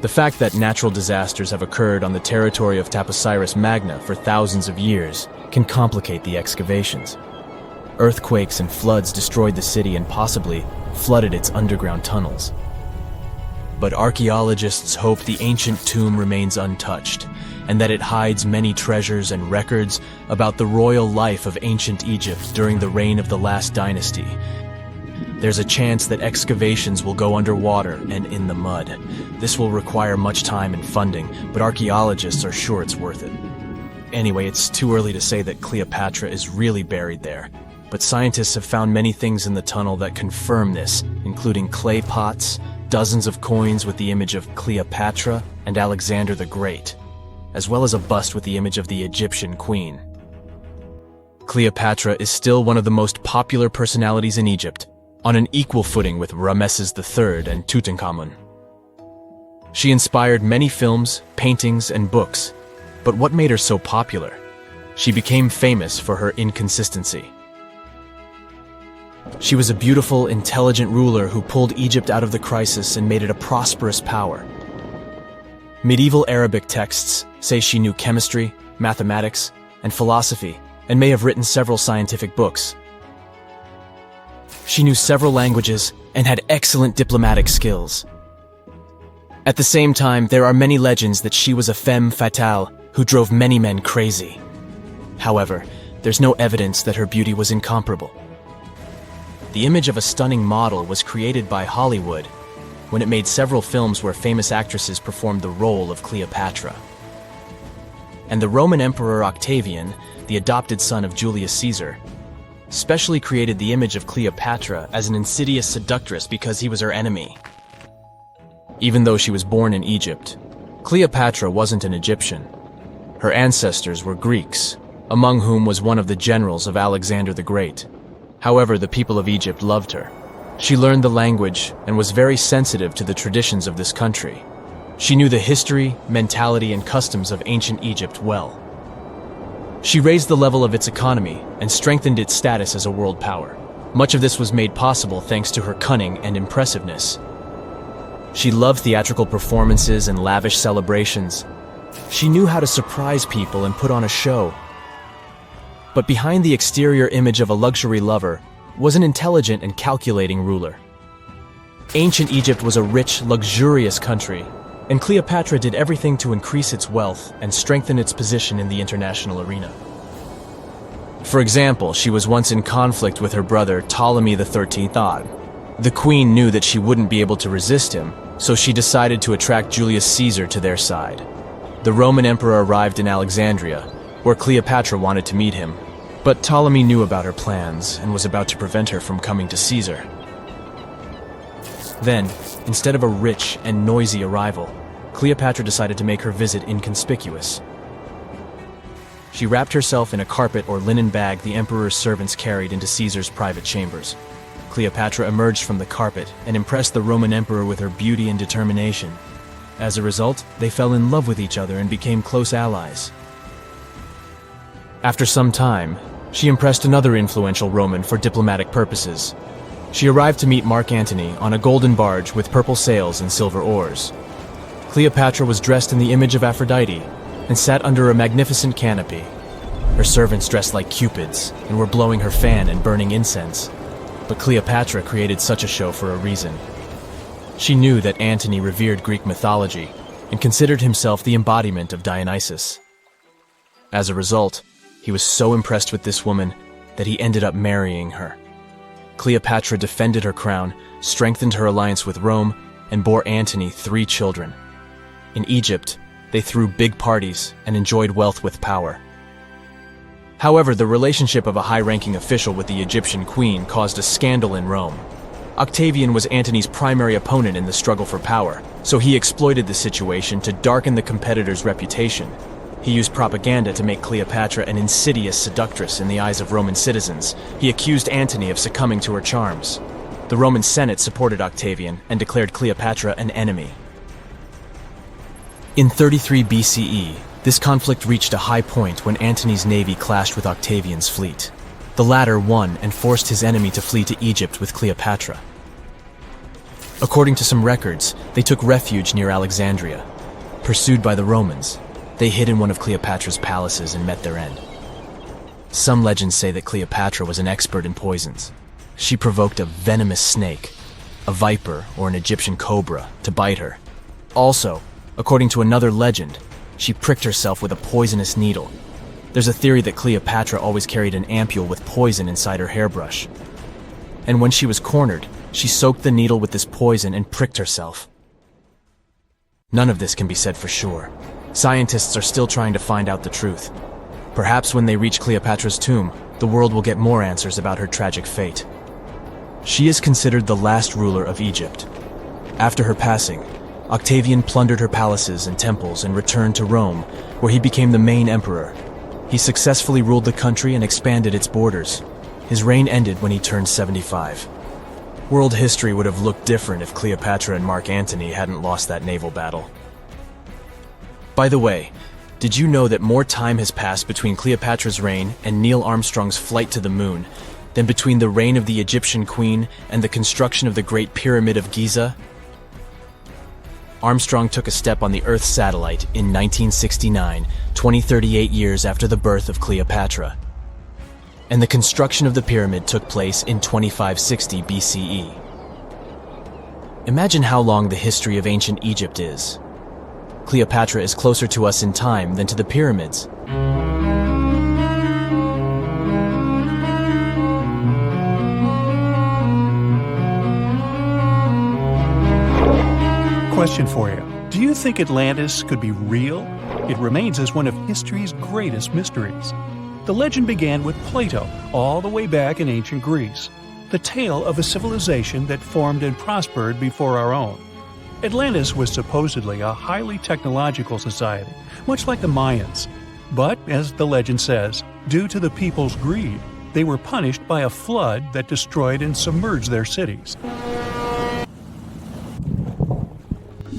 The fact that natural disasters have occurred on the territory of Taposiris Magna for thousands of years can complicate the excavations. Earthquakes and floods destroyed the city and possibly flooded its underground tunnels. But archaeologists hope the ancient tomb remains untouched, and that it hides many treasures and records about the royal life of ancient Egypt during the reign of the last dynasty. There's a chance that excavations will go underwater and in the mud. This will require much time and funding, but archaeologists are sure it's worth it. Anyway, it's too early to say that Cleopatra is really buried there, but scientists have found many things in the tunnel that confirm this, including clay pots, dozens of coins with the image of Cleopatra and Alexander the Great, as well as a bust with the image of the Egyptian queen. Cleopatra is still one of the most popular personalities in Egypt, on an equal footing with Ramesses III and Tutankhamun. She inspired many films, paintings, and books, but what made her so popular? She became famous for her inconsistency. She was a beautiful, intelligent ruler who pulled Egypt out of the crisis and made it a prosperous power. Medieval Arabic texts say she knew chemistry, mathematics, and philosophy, and may have written several scientific books. She knew several languages and had excellent diplomatic skills. At the same time, there are many legends that she was a femme fatale who drove many men crazy. However, there's no evidence that her beauty was incomparable. The image of a stunning model was created by Hollywood when it made several films where famous actresses performed the role of Cleopatra. And the Roman Emperor Octavian, the adopted son of Julius Caesar, specially created the image of Cleopatra as an insidious seductress because he was her enemy. Even though she was born in Egypt, Cleopatra wasn't an Egyptian. Her ancestors were Greeks, among whom was one of the generals of Alexander the Great. However, the people of Egypt loved her. She learned the language and was very sensitive to the traditions of this country. She knew the history, mentality, and customs of ancient Egypt well. She raised the level of its economy and strengthened its status as a world power. Much of this was made possible thanks to her cunning and impressiveness. She loved theatrical performances and lavish celebrations. She knew how to surprise people and put on a show. But behind the exterior image of a luxury lover was an intelligent and calculating ruler. Ancient Egypt was a rich, luxurious country, and Cleopatra did everything to increase its wealth and strengthen its position in the international arena. For example, she was once in conflict with her brother Ptolemy XIII. The queen knew that she wouldn't be able to resist him, so she decided to attract Julius Caesar to their side. The Roman emperor arrived in Alexandria, where Cleopatra wanted to meet him, but Ptolemy knew about her plans and was about to prevent her from coming to Caesar. Then, instead of a rich and noisy arrival, Cleopatra decided to make her visit inconspicuous. She wrapped herself in a carpet or linen bag the emperor's servants carried into Caesar's private chambers. Cleopatra emerged from the carpet and impressed the Roman emperor with her beauty and determination. As a result, they fell in love with each other and became close allies. After some time, she impressed another influential Roman for diplomatic purposes. She arrived to meet Mark Antony on a golden barge with purple sails and silver oars. Cleopatra was dressed in the image of Aphrodite and sat under a magnificent canopy. Her servants dressed like cupids and were blowing her fan and burning incense. But Cleopatra created such a show for a reason. She knew that Antony revered Greek mythology and considered himself the embodiment of Dionysus. As a result, he was so impressed with this woman that he ended up marrying her. Cleopatra defended her crown, strengthened her alliance with Rome, and bore Antony 3 children. In Egypt, they threw big parties and enjoyed wealth with power. However, the relationship of a high-ranking official with the Egyptian queen caused a scandal in Rome. Octavian was Antony's primary opponent in the struggle for power, so he exploited the situation to darken the competitor's reputation. He used propaganda to make Cleopatra an insidious seductress in the eyes of Roman citizens. He accused Antony of succumbing to her charms. The Roman Senate supported Octavian and declared Cleopatra an enemy. In 33 BCE, this conflict reached a high point when Antony's navy clashed with Octavian's fleet. The latter won and forced his enemy to flee to Egypt with Cleopatra. According to some records, they took refuge near Alexandria. Pursued by the Romans, they hid in one of Cleopatra's palaces and met their end. Some legends say that Cleopatra was an expert in poisons. She provoked a venomous snake, a viper or an Egyptian cobra, to bite her. Also, according to another legend, she pricked herself with a poisonous needle. There's a theory that Cleopatra always carried an ampule with poison inside her hairbrush. And when she was cornered, she soaked the needle with this poison and pricked herself. None of this can be said for sure. Scientists are still trying to find out the truth. Perhaps when they reach Cleopatra's tomb, the world will get more answers about her tragic fate. She is considered the last ruler of Egypt. After her passing, Octavian plundered her palaces and temples and returned to Rome, where he became the main emperor. He successfully ruled the country and expanded its borders. His reign ended when he turned 75. World history would have looked different if Cleopatra and Mark Antony hadn't lost that naval battle. By the way, did you know that more time has passed between Cleopatra's reign and Neil Armstrong's flight to the moon than between the reign of the Egyptian queen and the construction of the Great Pyramid of Giza? Armstrong took a step on the Earth satellite in 1969, 38 years after the birth of Cleopatra. And the construction of the pyramid took place in 2560 BCE. Imagine how long the history of ancient Egypt is. Cleopatra is closer to us in time than to the pyramids. Question for you. Do you think Atlantis could be real? It remains as one of history's greatest mysteries. The legend began with Plato, all the way back in ancient Greece. The tale of a civilization that formed and prospered before our own. Atlantis was supposedly a highly technological society, much like the Mayans. But, as the legend says, due to the people's greed, they were punished by a flood that destroyed and submerged their cities.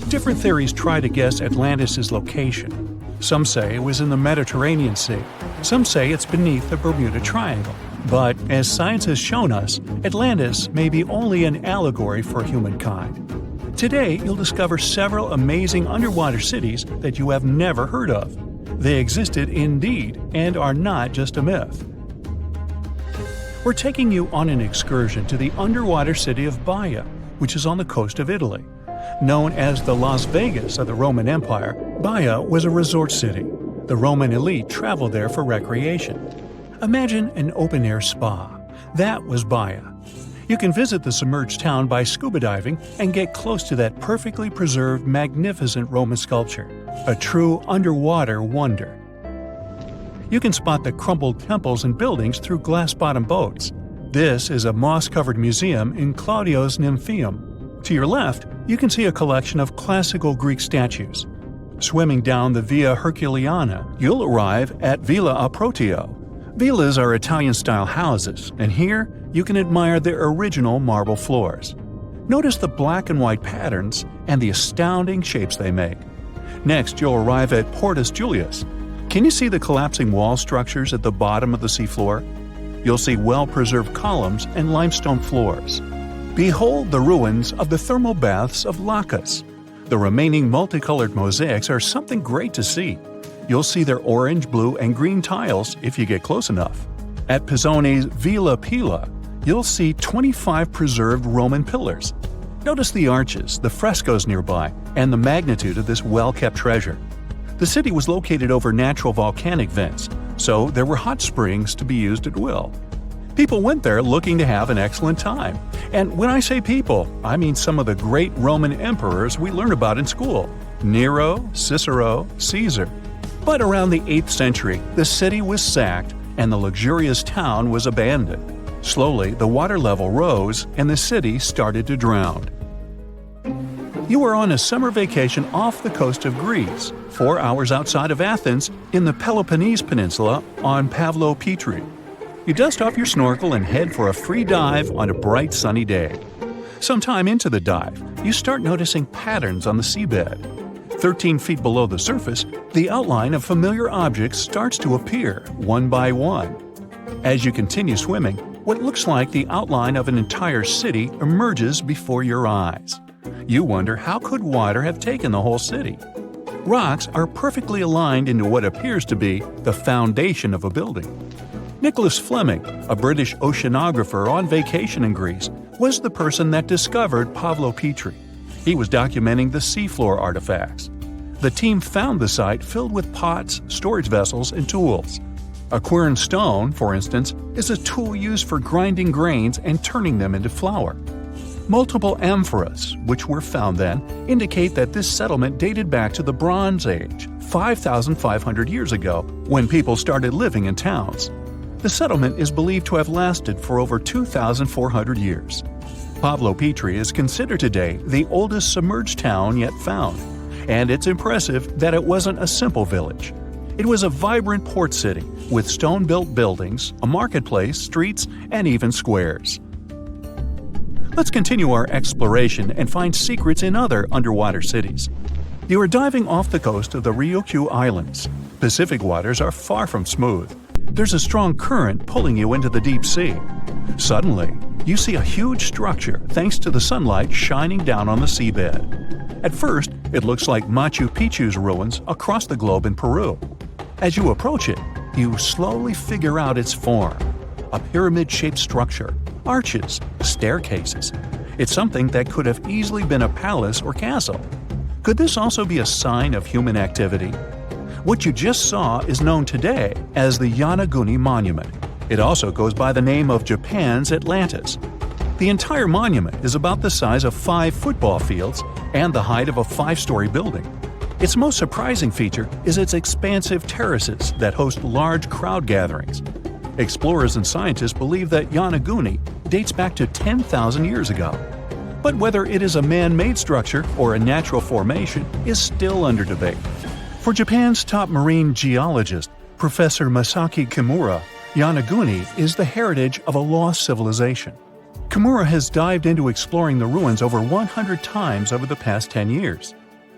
Different theories try to guess Atlantis' location. Some say it was in the Mediterranean Sea. Some say it's beneath the Bermuda Triangle. But, as science has shown us, Atlantis may be only an allegory for humankind. Today, you'll discover several amazing underwater cities that you have never heard of. They existed indeed and are not just a myth. We're taking you on an excursion to the underwater city of Baia, which is on the coast of Italy. Known as the Las Vegas of the Roman Empire, Baia was a resort city. The Roman elite traveled there for recreation. Imagine an open-air spa. That was Baia. You can visit the submerged town by scuba diving and get close to that perfectly preserved, magnificent Roman sculpture, a true underwater wonder. You can spot the crumbled temples and buildings through glass-bottom boats. This is a moss-covered museum in Claudio's Nymphaeum. To your left, you can see a collection of classical Greek statues. Swimming down the Via Herculeana, you'll arrive at Villa Aprotio. Villas are Italian-style houses, and here you can admire their original marble floors. Notice the black and white patterns and the astounding shapes they make. Next, you'll arrive at Portus Julius. Can you see the collapsing wall structures at the bottom of the seafloor? You'll see well-preserved columns and limestone floors. Behold the ruins of the thermal baths of Lacus. The remaining multicolored mosaics are something great to see. You'll see their orange, blue, and green tiles if you get close enough. At Pisoni's Villa Pila, you'll see 25 preserved Roman pillars. Notice the arches, the frescoes nearby, and the magnitude of this well-kept treasure. The city was located over natural volcanic vents, so there were hot springs to be used at will. People went there looking to have an excellent time. And when I say people, I mean some of the great Roman emperors we learn about in school: Nero, Cicero, Caesar. But around the 8th century, the city was sacked and the luxurious town was abandoned. Slowly, the water level rose and the city started to drown. You were on a summer vacation off the coast of Greece, 4 hours outside of Athens, in the Peloponnese Peninsula on Pavlopetri. You dust off your snorkel and head for a free dive on a bright sunny day. Sometime into the dive, you start noticing patterns on the seabed. 13 feet below the surface, the outline of familiar objects starts to appear, one by one. As you continue swimming, what looks like the outline of an entire city emerges before your eyes. You wonder, how could water have taken the whole city? Rocks are perfectly aligned into what appears to be the foundation of a building. Nicholas Fleming, a British oceanographer on vacation in Greece, was the person that discovered Pavlopetri. He was documenting the seafloor artifacts. The team found the site filled with pots, storage vessels, and tools. A quern stone, for instance, is a tool used for grinding grains and turning them into flour. Multiple amphoras, which were found then, indicate that this settlement dated back to the Bronze Age, 5,500 years ago, when people started living in towns. The settlement is believed to have lasted for over 2,400 years. Pavlopetri is considered today the oldest submerged town yet found, and it's impressive that it wasn't a simple village. It was a vibrant port city with stone-built buildings, a marketplace, streets, and even squares. Let's continue our exploration and find secrets in other underwater cities. You are diving off the coast of the Ryukyu Islands. Pacific waters are far from smooth. There's a strong current pulling you into the deep sea. Suddenly, you see a huge structure thanks to the sunlight shining down on the seabed. At first, it looks like Machu Picchu's ruins across the globe in Peru. As you approach it, you slowly figure out its form. A pyramid-shaped structure, arches, staircases. It's something that could have easily been a palace or castle. Could this also be a sign of human activity? What you just saw is known today as the Yonaguni Monument. It also goes by the name of Japan's Atlantis. The entire monument is about the size of 5 football fields and the height of a 5-story building. Its most surprising feature is its expansive terraces that host large crowd gatherings. Explorers and scientists believe that Yonaguni dates back to 10,000 years ago. But whether it is a man-made structure or a natural formation is still under debate. For Japan's top marine geologist, Professor Masaki Kimura, Yonaguni is the heritage of a lost civilization. Kimura has dived into exploring the ruins over 100 times over the past 10 years.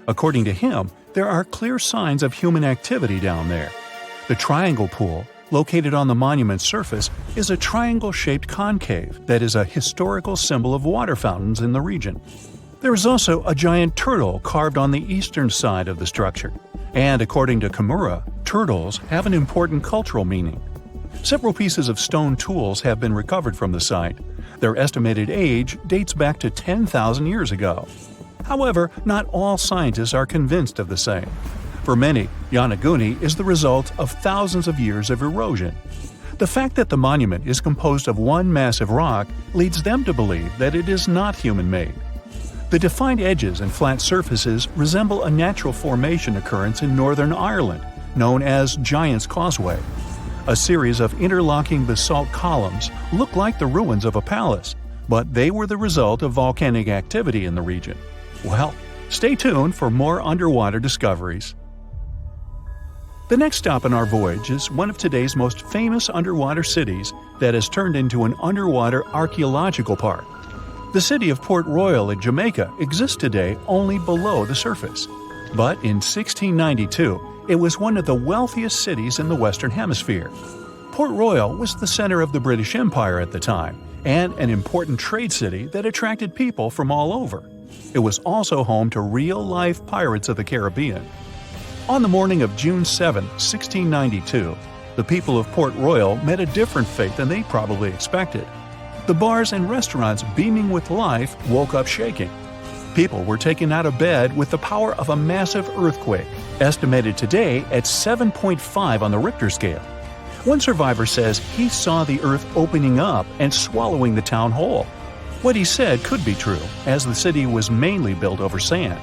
According to him, there are clear signs of human activity down there. The triangle pool, located on the monument's surface, is a triangle-shaped concave that is a historical symbol of water fountains in the region. There is also a giant turtle carved on the eastern side of the structure. And according to Kimura, turtles have an important cultural meaning. Several pieces of stone tools have been recovered from the site. Their estimated age dates back to 10,000 years ago. However, not all scientists are convinced of the same. For many, Yonaguni is the result of thousands of years of erosion. The fact that the monument is composed of one massive rock leads them to believe that it is not human-made. The defined edges and flat surfaces resemble a natural formation occurrence in Northern Ireland, known as Giant's Causeway. A series of interlocking basalt columns look like the ruins of a palace, but they were the result of volcanic activity in the region. Well, stay tuned for more underwater discoveries. The next stop on our voyage is one of today's most famous underwater cities that has turned into an underwater archaeological park. The city of Port Royal in Jamaica exists today only below the surface. But in 1692, it was one of the wealthiest cities in the Western Hemisphere. Port Royal was the center of the British Empire at the time, and an important trade city that attracted people from all over. It was also home to real-life pirates of the Caribbean. On the morning of June 7, 1692, the people of Port Royal met a different fate than they probably expected. The bars and restaurants beaming with life woke up shaking. People were taken out of bed with the power of a massive earthquake, estimated today at 7.5 on the Richter scale. One survivor says he saw the earth opening up and swallowing the town whole. What he said could be true, as the city was mainly built over sand.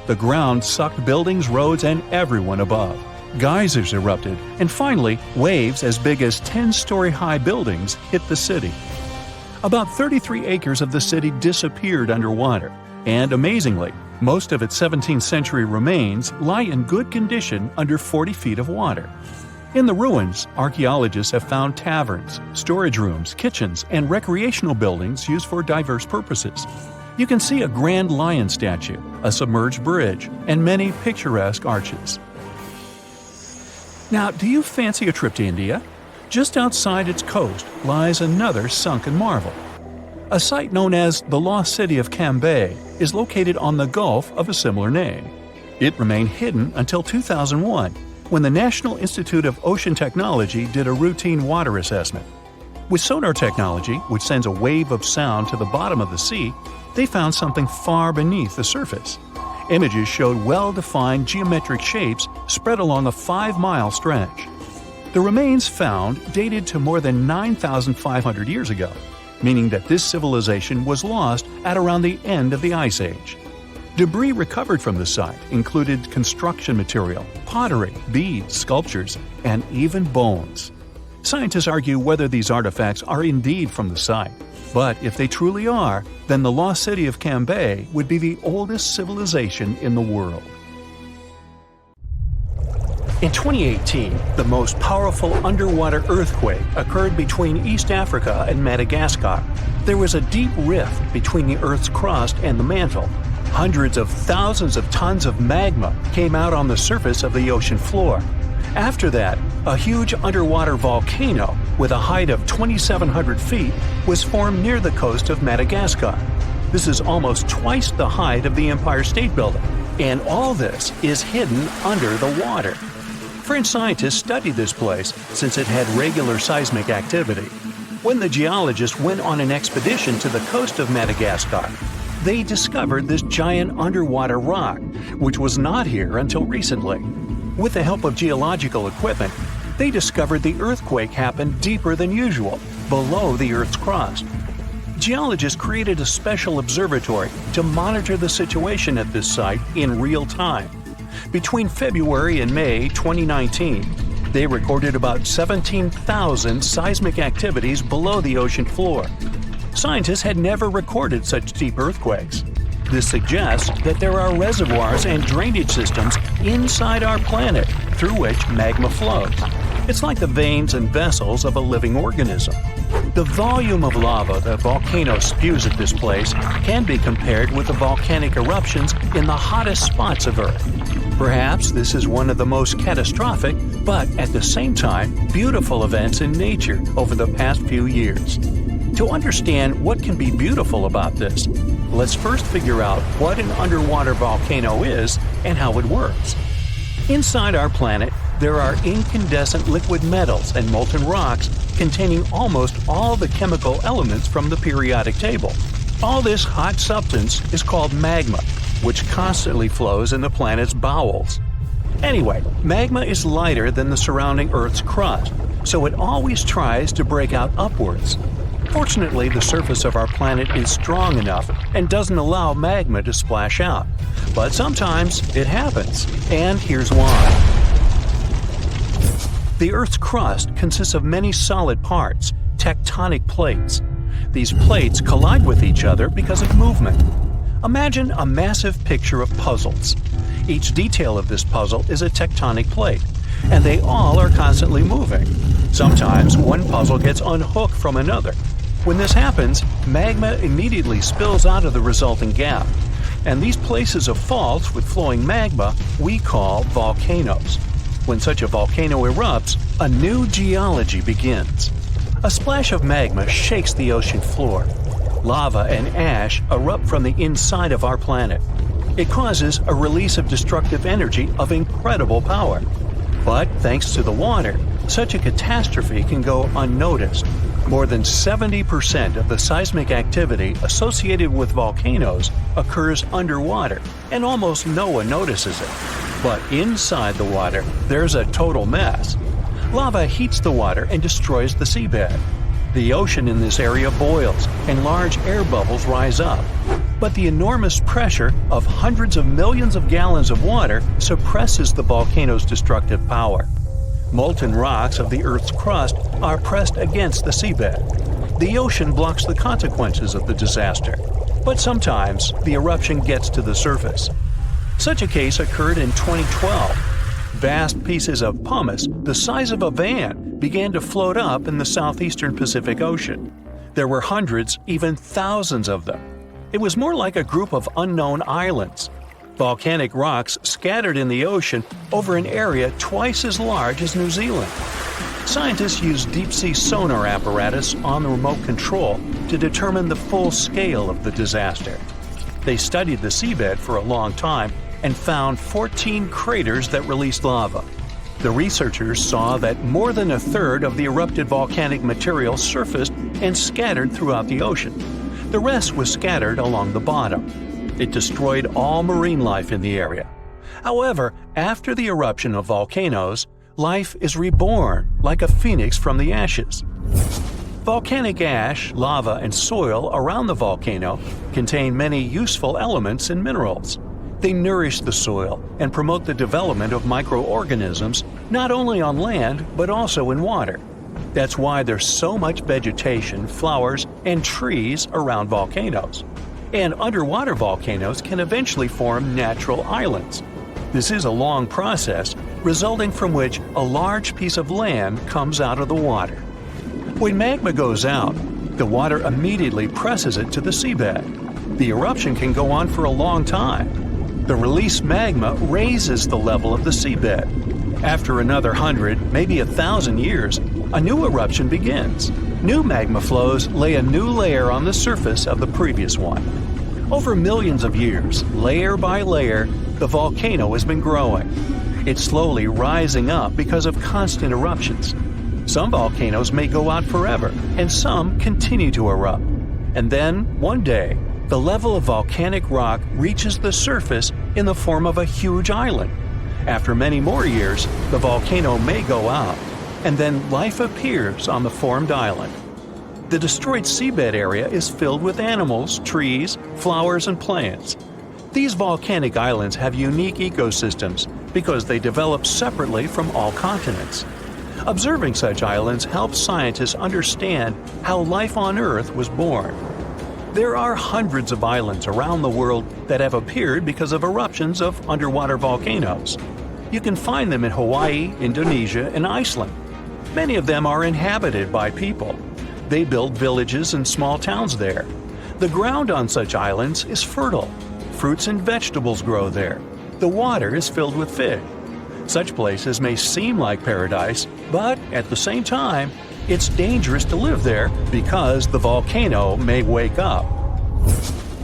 The ground sucked buildings, roads, and everyone above. Geysers erupted, and finally, waves as big as 10-story-high buildings hit the city. About 33 acres of the city disappeared underwater, and amazingly, most of its 17th century remains lie in good condition under 40 feet of water. In the ruins, archaeologists have found taverns, storage rooms, kitchens, and recreational buildings used for diverse purposes. You can see a grand lion statue, a submerged bridge, and many picturesque arches. Now, do you fancy a trip to India? Just outside its coast lies another sunken marvel. A site known as the Lost City of Cambay is located on the Gulf of a similar name. It remained hidden until 2001, when the National Institute of Ocean Technology did a routine water assessment. With sonar technology, which sends a wave of sound to the bottom of the sea, they found something far beneath the surface. Images showed well-defined geometric shapes spread along a 5-mile stretch. The remains found dated to more than 9,500 years ago, meaning that this civilization was lost at around the end of the Ice Age. Debris recovered from the site included construction material, pottery, beads, sculptures, and even bones. Scientists argue whether these artifacts are indeed from the site. But if they truly are, then the lost city of Cambay would be the oldest civilization in the world. In 2018, the most powerful underwater earthquake occurred between East Africa and Madagascar. There was a deep rift between the Earth's crust and the mantle. Hundreds of thousands of tons of magma came out on the surface of the ocean floor. After that, a huge underwater volcano with a height of 2,700 feet was formed near the coast of Madagascar. This is almost twice the height of the Empire State Building, and all this is hidden under the water. French scientists studied this place since it had regular seismic activity. When the geologists went on an expedition to the coast of Madagascar, they discovered this giant underwater rock, which was not here until recently. With the help of geological equipment, they discovered the earthquake happened deeper than usual, below the Earth's crust. Geologists created a special observatory to monitor the situation at this site in real time. Between February and May 2019, they recorded about 17,000 seismic activities below the ocean floor. Scientists had never recorded such deep earthquakes. This suggests that there are reservoirs and drainage systems inside our planet through which magma flows. It's like the veins and vessels of a living organism. The volume of lava the volcano spews at this place can be compared with the volcanic eruptions in the hottest spots of Earth. Perhaps this is one of the most catastrophic, but at the same time, beautiful events in nature over the past few years. To understand what can be beautiful about this, let's first figure out what an underwater volcano is and how it works. Inside our planet, there are incandescent liquid metals and molten rocks containing almost all the chemical elements from the periodic table. All this hot substance is called magma, which constantly flows in the planet's bowels. Anyway, magma is lighter than the surrounding Earth's crust, so it always tries to break out upwards. Fortunately, the surface of our planet is strong enough and doesn't allow magma to splash out. But sometimes it happens, and here's why. The Earth's crust consists of many solid parts, tectonic plates. These plates collide with each other because of movement. Imagine a massive picture of puzzles. Each detail of this puzzle is a tectonic plate, and they all are constantly moving. Sometimes one puzzle gets unhooked from another. When this happens, magma immediately spills out of the resulting gap. And these places of faults with flowing magma we call volcanoes. When such a volcano erupts, a new geology begins. A splash of magma shakes the ocean floor. Lava and ash erupt from the inside of our planet. It causes a release of destructive energy of incredible power. But thanks to the water, such a catastrophe can go unnoticed. More than 70% of the seismic activity associated with volcanoes occurs underwater, and almost no one notices it. But inside the water, there's a total mess. Lava heats the water and destroys the seabed. The ocean in this area boils, and large air bubbles rise up. But the enormous pressure of hundreds of millions of gallons of water suppresses the volcano's destructive power. Molten rocks of the Earth's crust are pressed against the seabed. The ocean blocks the consequences of the disaster, but sometimes the eruption gets to the surface. Such a case occurred in 2012. Vast pieces of pumice the size of a van began to float up in the southeastern Pacific Ocean. There were hundreds, even thousands of them. It was more like a group of unknown islands. Volcanic rocks scattered in the ocean over an area twice as large as New Zealand. Scientists used deep-sea sonar apparatus on the remote control to determine the full scale of the disaster. They studied the seabed for a long time and found 14 craters that released lava. The researchers saw that more than a third of the erupted volcanic material surfaced and scattered throughout the ocean. The rest was scattered along the bottom. It destroyed all marine life in the area. However, after the eruption of volcanoes, life is reborn like a phoenix from the ashes. Volcanic ash, lava, and soil around the volcano contain many useful elements and minerals. They nourish the soil and promote the development of microorganisms not only on land but also in water. That's why there's so much vegetation, flowers, and trees around volcanoes. And underwater volcanoes can eventually form natural islands. This is a long process, resulting from which a large piece of land comes out of the water. When magma goes out, the water immediately presses it to the seabed. The eruption can go on for a long time. The released magma raises the level of the seabed. After another 100, maybe 1,000 years, a new eruption begins. New magma flows lay a new layer on the surface of the previous one. Over millions of years, layer by layer, the volcano has been growing. It's slowly rising up because of constant eruptions. Some volcanoes may go out forever, and some continue to erupt. And then, one day, the level of volcanic rock reaches the surface in the form of a huge island. After many more years, the volcano may go out, and then life appears on the formed island. The destroyed seabed area is filled with animals, trees, flowers, and plants. These volcanic islands have unique ecosystems because they develop separately from all continents. Observing such islands helps scientists understand how life on Earth was born. There are hundreds of islands around the world that have appeared because of eruptions of underwater volcanoes. You can find them in Hawaii, Indonesia, and Iceland. Many of them are inhabited by people. They build villages and small towns there. The ground on such islands is fertile. Fruits and vegetables grow there. The water is filled with fish. Such places may seem like paradise, but at the same time, it's dangerous to live there because the volcano may wake up.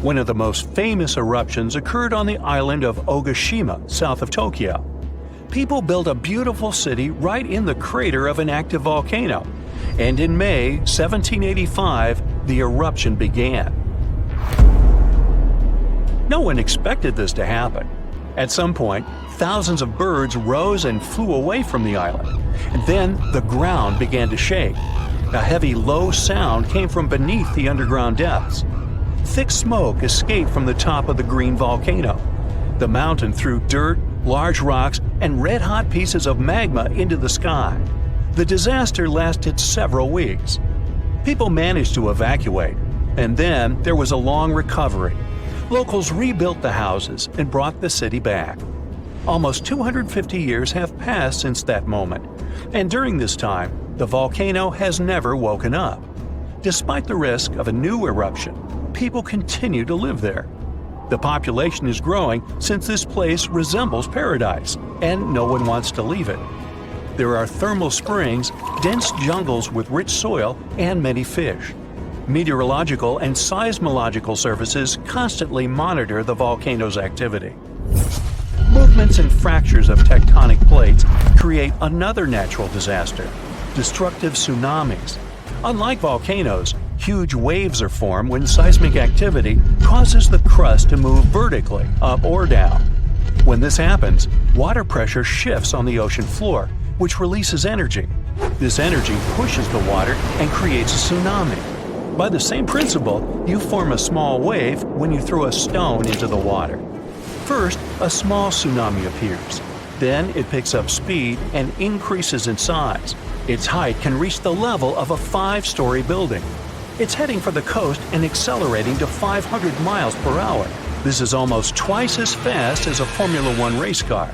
One of the most famous eruptions occurred on the island of Ogashima, south of Tokyo. People built a beautiful city right in the crater of an active volcano, and in May 1785, the eruption began. No one expected this to happen. At some point, thousands of birds rose and flew away from the island, and then the ground began to shake. A heavy, low sound came from beneath the underground depths. Thick smoke escaped from the top of the green volcano. The mountain threw dirt, large rocks, and red-hot pieces of magma into the sky. The disaster lasted several weeks. People managed to evacuate, and then there was a long recovery. Locals rebuilt the houses and brought the city back. Almost 250 years have passed since that moment, and during this time, the volcano has never woken up. Despite the risk of a new eruption, people continue to live there. The population is growing since this place resembles paradise, and no one wants to leave it. There are thermal springs, dense jungles with rich soil, and many fish. Meteorological and seismological services constantly monitor the volcano's activity. Movements and fractures of tectonic plates create another natural disaster, destructive tsunamis. Unlike volcanoes, huge waves are formed when seismic activity causes the crust to move vertically, up or down. When this happens, water pressure shifts on the ocean floor, which releases energy. This energy pushes the water and creates a tsunami. By the same principle, you form a small wave when you throw a stone into the water. First, a small tsunami appears. Then it picks up speed and increases in size. Its height can reach the level of a 5-story building. It's heading for the coast and accelerating to 500 miles per hour. This is almost twice as fast as a Formula One race car.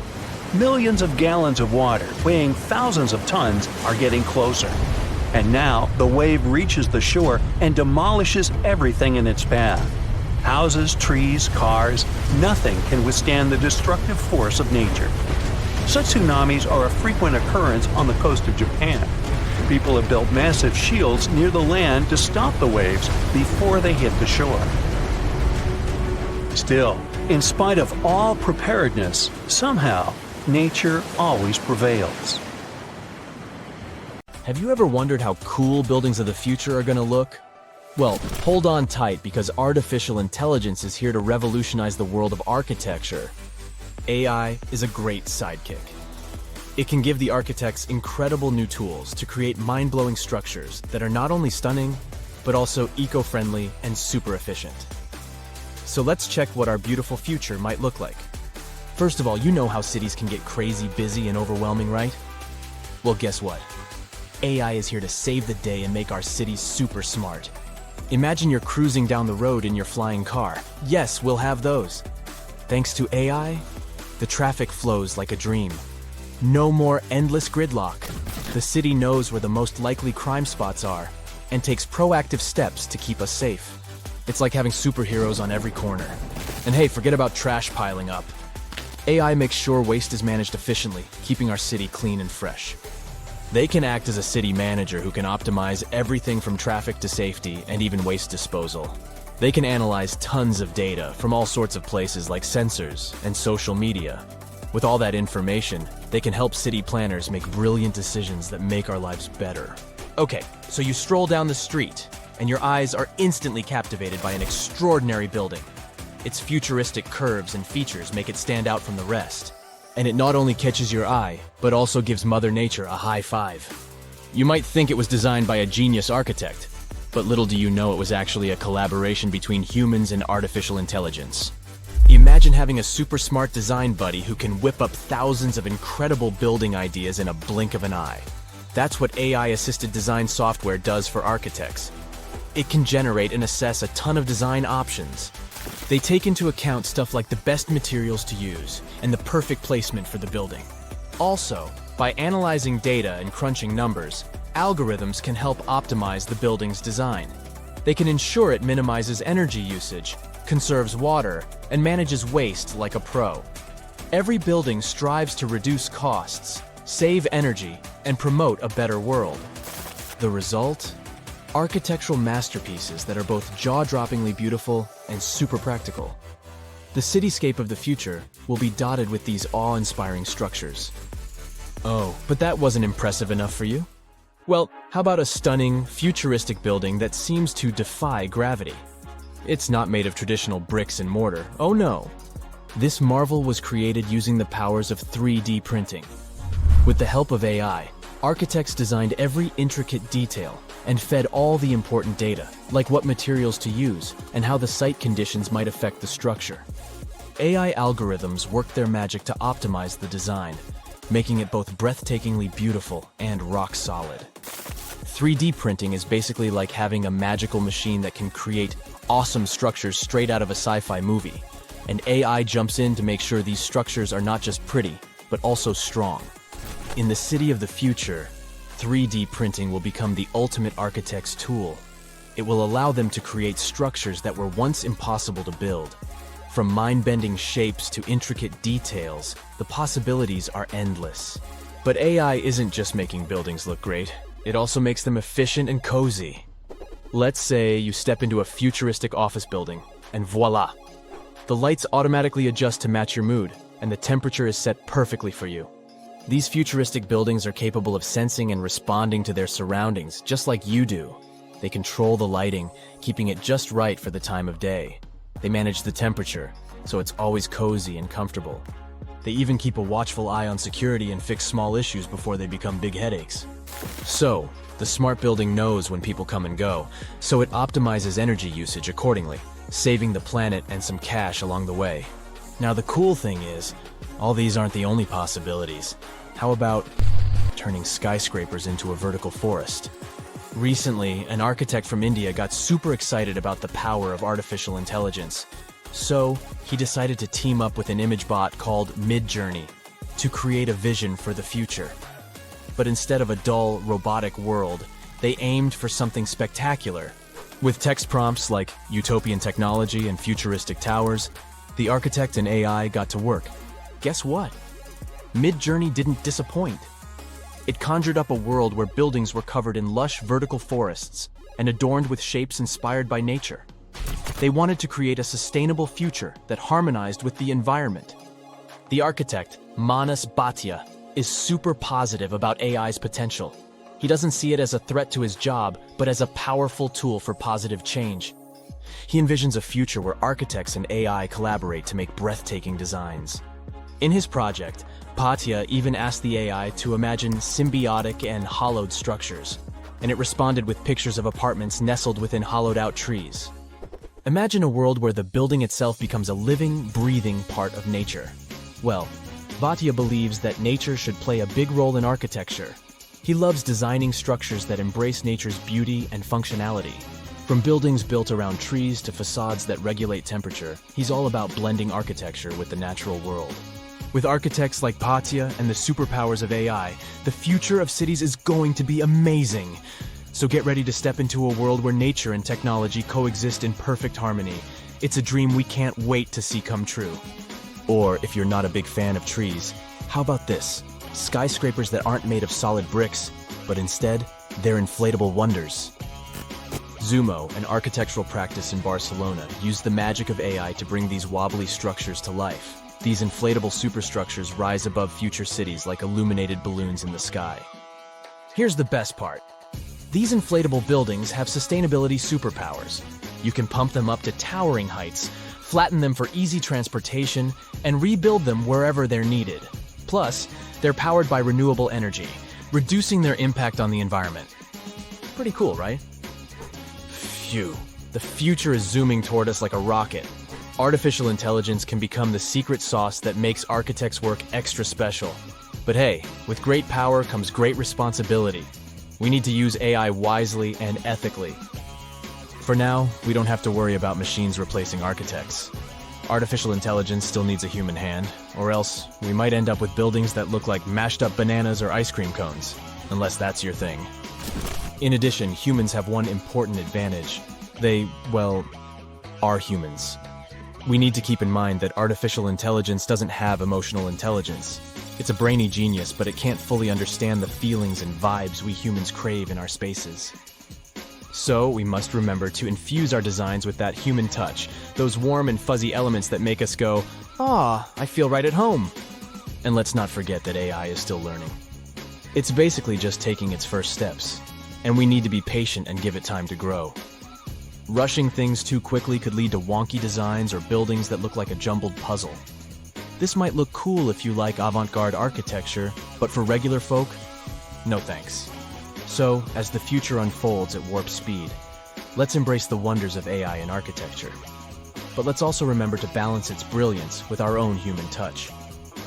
Millions of gallons of water, weighing thousands of tons, are getting closer. And now, the wave reaches the shore and demolishes everything in its path. Houses, trees, cars, nothing can withstand the destructive force of nature. Such tsunamis are a frequent occurrence on the coast of Japan. People have built massive shields near the land to stop the waves before they hit the shore. Still, in spite of all preparedness, somehow, nature always prevails. Have you ever wondered how cool buildings of the future are going to look? Well, hold on tight because artificial intelligence is here to revolutionize the world of architecture. AI is a great sidekick. It can give the architects incredible new tools to create mind-blowing structures that are not only stunning, but also eco-friendly and super efficient. So let's check what our beautiful future might look like. First of all, you know how cities can get crazy busy and overwhelming, right? Well, guess what? AI is here to save the day and make our cities super smart. Imagine you're cruising down the road in your flying car. Yes, we'll have those. Thanks to AI, the traffic flows like a dream. No more endless gridlock. The city knows where the most likely crime spots are and takes proactive steps to keep us safe. It's like having superheroes on every corner. And hey, forget about trash piling up. AI makes sure waste is managed efficiently, keeping our city clean and fresh. They can act as a city manager who can optimize everything from traffic to safety and even waste disposal. They can analyze tons of data from all sorts of places like sensors and social media. With all that information, they can help city planners make brilliant decisions that make our lives better. Okay, so you stroll down the street, and your eyes are instantly captivated by an extraordinary building. Its futuristic curves and features make it stand out from the rest. And it not only catches your eye, but also gives Mother Nature a high five. You might think it was designed by a genius architect, but little do you know it was actually a collaboration between humans and artificial intelligence. Imagine having a super smart design buddy who can whip up thousands of incredible building ideas in a blink of an eye. That's what AI-assisted design software does for architects. It can generate and assess a ton of design options. They take into account stuff like the best materials to use and the perfect placement for the building. Also, by analyzing data and crunching numbers, algorithms can help optimize the building's design. They can ensure it minimizes energy usage, conserves water, and manages waste like a pro. Every building strives to reduce costs, save energy, and promote a better world. The result? Architectural masterpieces that are both jaw-droppingly beautiful and super practical. The cityscape of the future will be dotted with these awe-inspiring structures. Oh, but that wasn't impressive enough for you? Well, how about a stunning, futuristic building that seems to defy gravity? It's not made of traditional bricks and mortar, oh no. This marvel was created using the powers of 3D printing. With the help of AI, architects designed every intricate detail and fed all the important data, like what materials to use and how the site conditions might affect the structure. AI algorithms worked their magic to optimize the design, making it both breathtakingly beautiful and rock solid. 3D printing is basically like having a magical machine that can create awesome structures straight out of a sci-fi movie, and AI jumps in to make sure these structures are not just pretty, but also strong. In the city of the future, 3D printing will become the ultimate architect's tool. It will allow them to create structures that were once impossible to build. From mind-bending shapes to intricate details, the possibilities are endless. But AI isn't just making buildings look great, it also makes them efficient and cozy. Let's say you step into a futuristic office building, and voila! The lights automatically adjust to match your mood, and the temperature is set perfectly for you. These futuristic buildings are capable of sensing and responding to their surroundings, just like you do. They control the lighting, keeping it just right for the time of day. They manage the temperature, so it's always cozy and comfortable. They even keep a watchful eye on security and fix small issues before they become big headaches. So, the smart building knows when people come and go, so it optimizes energy usage accordingly, saving the planet and some cash along the way. Now the cool thing is, all these aren't the only possibilities. How about turning skyscrapers into a vertical forest? Recently, an architect from India got super excited about the power of artificial intelligence. So, he decided to team up with an image bot called Midjourney to create a vision for the future. But instead of a dull, robotic world, they aimed for something spectacular. With text prompts like utopian technology and futuristic towers, the architect and AI got to work. Guess what? Midjourney didn't disappoint. It conjured up a world where buildings were covered in lush vertical forests and adorned with shapes inspired by nature. They wanted to create a sustainable future that harmonized with the environment. The architect, Manas Bhatia, is super positive about AI's potential. He doesn't see it as a threat to his job, but as a powerful tool for positive change. He envisions a future where architects and AI collaborate to make breathtaking designs. In his project, Bhatia even asked the AI to imagine symbiotic and hollowed structures, and it responded with pictures of apartments nestled within hollowed-out trees. Imagine a world where the building itself becomes a living, breathing part of nature. Well, Bhatia believes that nature should play a big role in architecture. He loves designing structures that embrace nature's beauty and functionality. From buildings built around trees to facades that regulate temperature, he's all about blending architecture with the natural world. With architects like Baia and the superpowers of AI, the future of cities is going to be amazing. So get ready to step into a world where nature and technology coexist in perfect harmony. It's a dream we can't wait to see come true. Or, if you're not a big fan of trees, how about this? Skyscrapers that aren't made of solid bricks, but instead, they're inflatable wonders. Zumo, an architectural practice in Barcelona, used the magic of AI to bring these wobbly structures to life. These inflatable superstructures rise above future cities like illuminated balloons in the sky. Here's the best part. These inflatable buildings have sustainability superpowers. You can pump them up to towering heights, flatten them for easy transportation, and rebuild them wherever they're needed. Plus, they're powered by renewable energy, reducing their impact on the environment. Pretty cool, right? Phew. The future is zooming toward us like a rocket. Artificial intelligence can become the secret sauce that makes architects' work extra special. But hey, with great power comes great responsibility. We need to use AI wisely and ethically. For now, we don't have to worry about machines replacing architects. Artificial intelligence still needs a human hand, or else we might end up with buildings that look like mashed up bananas or ice cream cones, unless that's your thing. In addition, humans have one important advantage. They, well, are humans. We need to keep in mind that artificial intelligence doesn't have emotional intelligence. It's a brainy genius, but it can't fully understand the feelings and vibes we humans crave in our spaces. So, we must remember to infuse our designs with that human touch, those warm and fuzzy elements that make us go, "Ah, I feel right at home." And let's not forget that AI is still learning. It's basically just taking its first steps, and we need to be patient and give it time to grow. Rushing things too quickly could lead to wonky designs or buildings that look like a jumbled puzzle. This might look cool if you like avant-garde architecture, but for regular folk, no thanks. So, as the future unfolds at warp speed, let's embrace the wonders of AI in architecture. But let's also remember to balance its brilliance with our own human touch.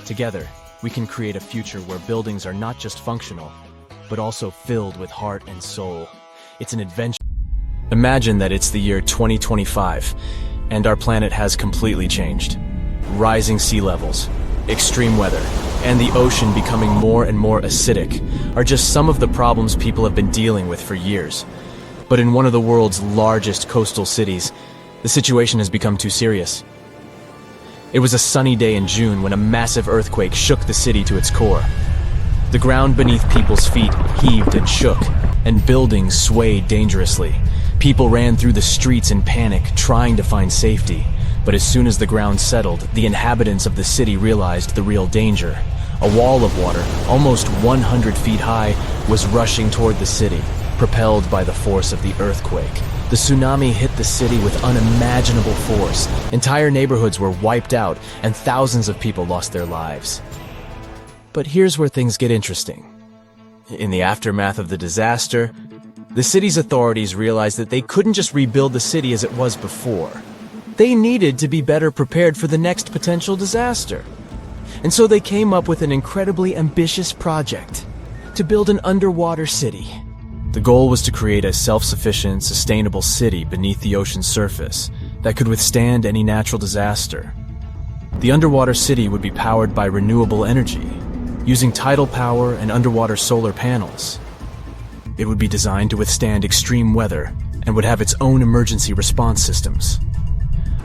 Together, we can create a future where buildings are not just functional, but also filled with heart and soul. It's an adventure. Imagine that it's the year 2025, and our planet has completely changed. Rising sea levels, extreme weather, and the ocean becoming more and more acidic are just some of the problems people have been dealing with for years. But in one of the world's largest coastal cities, the situation has become too serious. It was a sunny day in June when a massive earthquake shook the city to its core. The ground beneath people's feet heaved and shook, and buildings swayed dangerously. People ran through the streets in panic, trying to find safety. But as soon as the ground settled, the inhabitants of the city realized the real danger. A wall of water, almost 100 feet high, was rushing toward the city, propelled by the force of the earthquake. The tsunami hit the city with unimaginable force. Entire neighborhoods were wiped out, and thousands of people lost their lives. But here's where things get interesting. In the aftermath of the disaster, the city's authorities realized that they couldn't just rebuild the city as it was before. They needed to be better prepared for the next potential disaster. And so they came up with an incredibly ambitious project to build an underwater city. The goal was to create a self-sufficient, sustainable city beneath the ocean's surface that could withstand any natural disaster. The underwater city would be powered by renewable energy, using tidal power and underwater solar panels. It would be designed to withstand extreme weather and would have its own emergency response systems.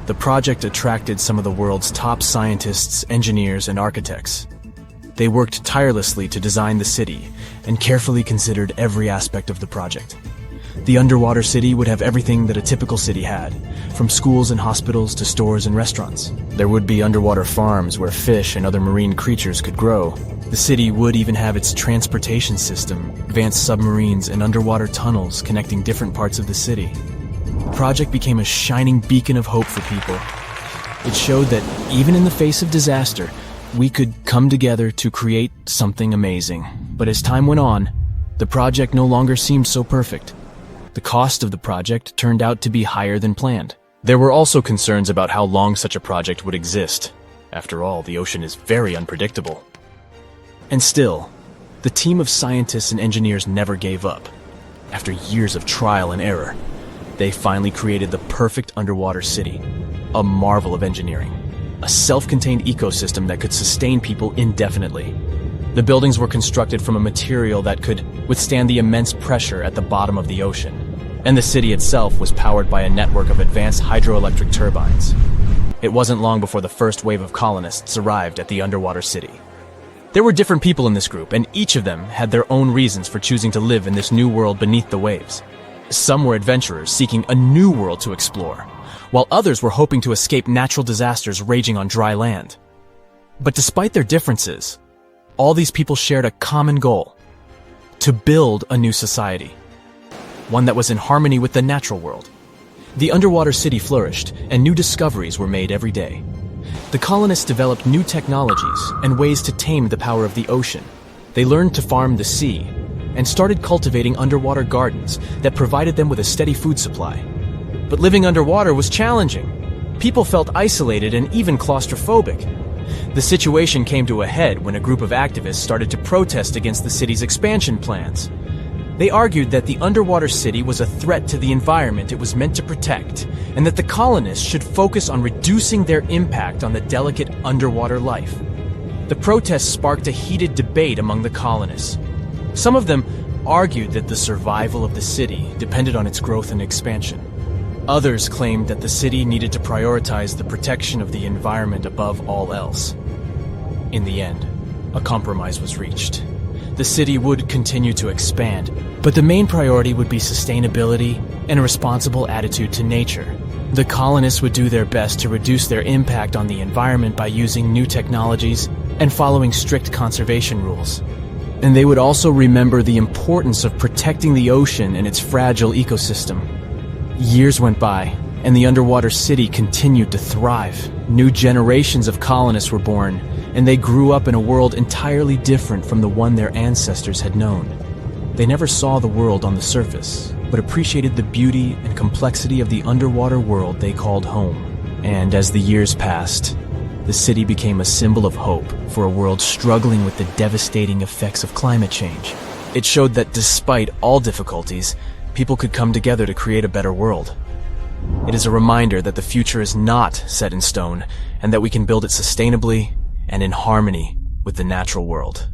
The project attracted some of the world's top scientists, engineers, and architects. They worked tirelessly to design the city and carefully considered every aspect of the project. The underwater city would have everything that a typical city had, from schools and hospitals to stores and restaurants. There would be underwater farms where fish and other marine creatures could grow. The city would even have its transportation system, advanced submarines, and underwater tunnels connecting different parts of the city. The project became a shining beacon of hope for people. It showed that even in the face of disaster, we could come together to create something amazing. But as time went on, the project no longer seemed so perfect. The cost of the project turned out to be higher than planned. There were also concerns about how long such a project would exist. After all, the ocean is very unpredictable. And still, The team of scientists and engineers never gave up. After years of trial and error, they finally created the perfect underwater city, a marvel of engineering, a self-contained ecosystem that could sustain people indefinitely. The buildings were constructed from a material that could withstand the immense pressure at the bottom of the ocean, and the city itself was powered by a network of advanced hydroelectric turbines. It wasn't long before the first wave of colonists arrived at the underwater city. There were different people in this group, and each of them had their own reasons for choosing to live in this new world beneath the waves. Some were adventurers seeking a new world to explore, while others were hoping to escape natural disasters raging on dry land. But despite their differences, all these people shared a common goal: to build a new society, one that was in harmony with the natural world. The underwater city flourished, and new discoveries were made every day. The colonists developed new technologies and ways to tame the power of the ocean. They learned to farm the sea and started cultivating underwater gardens that provided them with a steady food supply. But living underwater was challenging. People felt isolated and even claustrophobic. The situation came to a head when a group of activists started to protest against the city's expansion plans. They argued that the underwater city was a threat to the environment it was meant to protect, and that the colonists should focus on reducing their impact on the delicate underwater life. The protests sparked a heated debate among the colonists. Some of them argued that the survival of the city depended on its growth and expansion. Others claimed that the city needed to prioritize the protection of the environment above all else. In the end, a compromise was reached. The city would continue to expand, but the main priority would be sustainability and a responsible attitude to nature. The colonists would do their best to reduce their impact on the environment by using new technologies and following strict conservation rules. And they would also remember the importance of protecting the ocean and its fragile ecosystem. Years went by, and the underwater city continued to thrive. New generations of colonists were born, and they grew up in a world entirely different from the one their ancestors had known. They never saw the world on the surface, but appreciated the beauty and complexity of the underwater world they called home. And as the years passed, the city became a symbol of hope for a world struggling with the devastating effects of climate change. It showed that despite all difficulties, people could come together to create a better world. It is a reminder that the future is not set in stone, and that we can build it sustainably and in harmony with the natural world.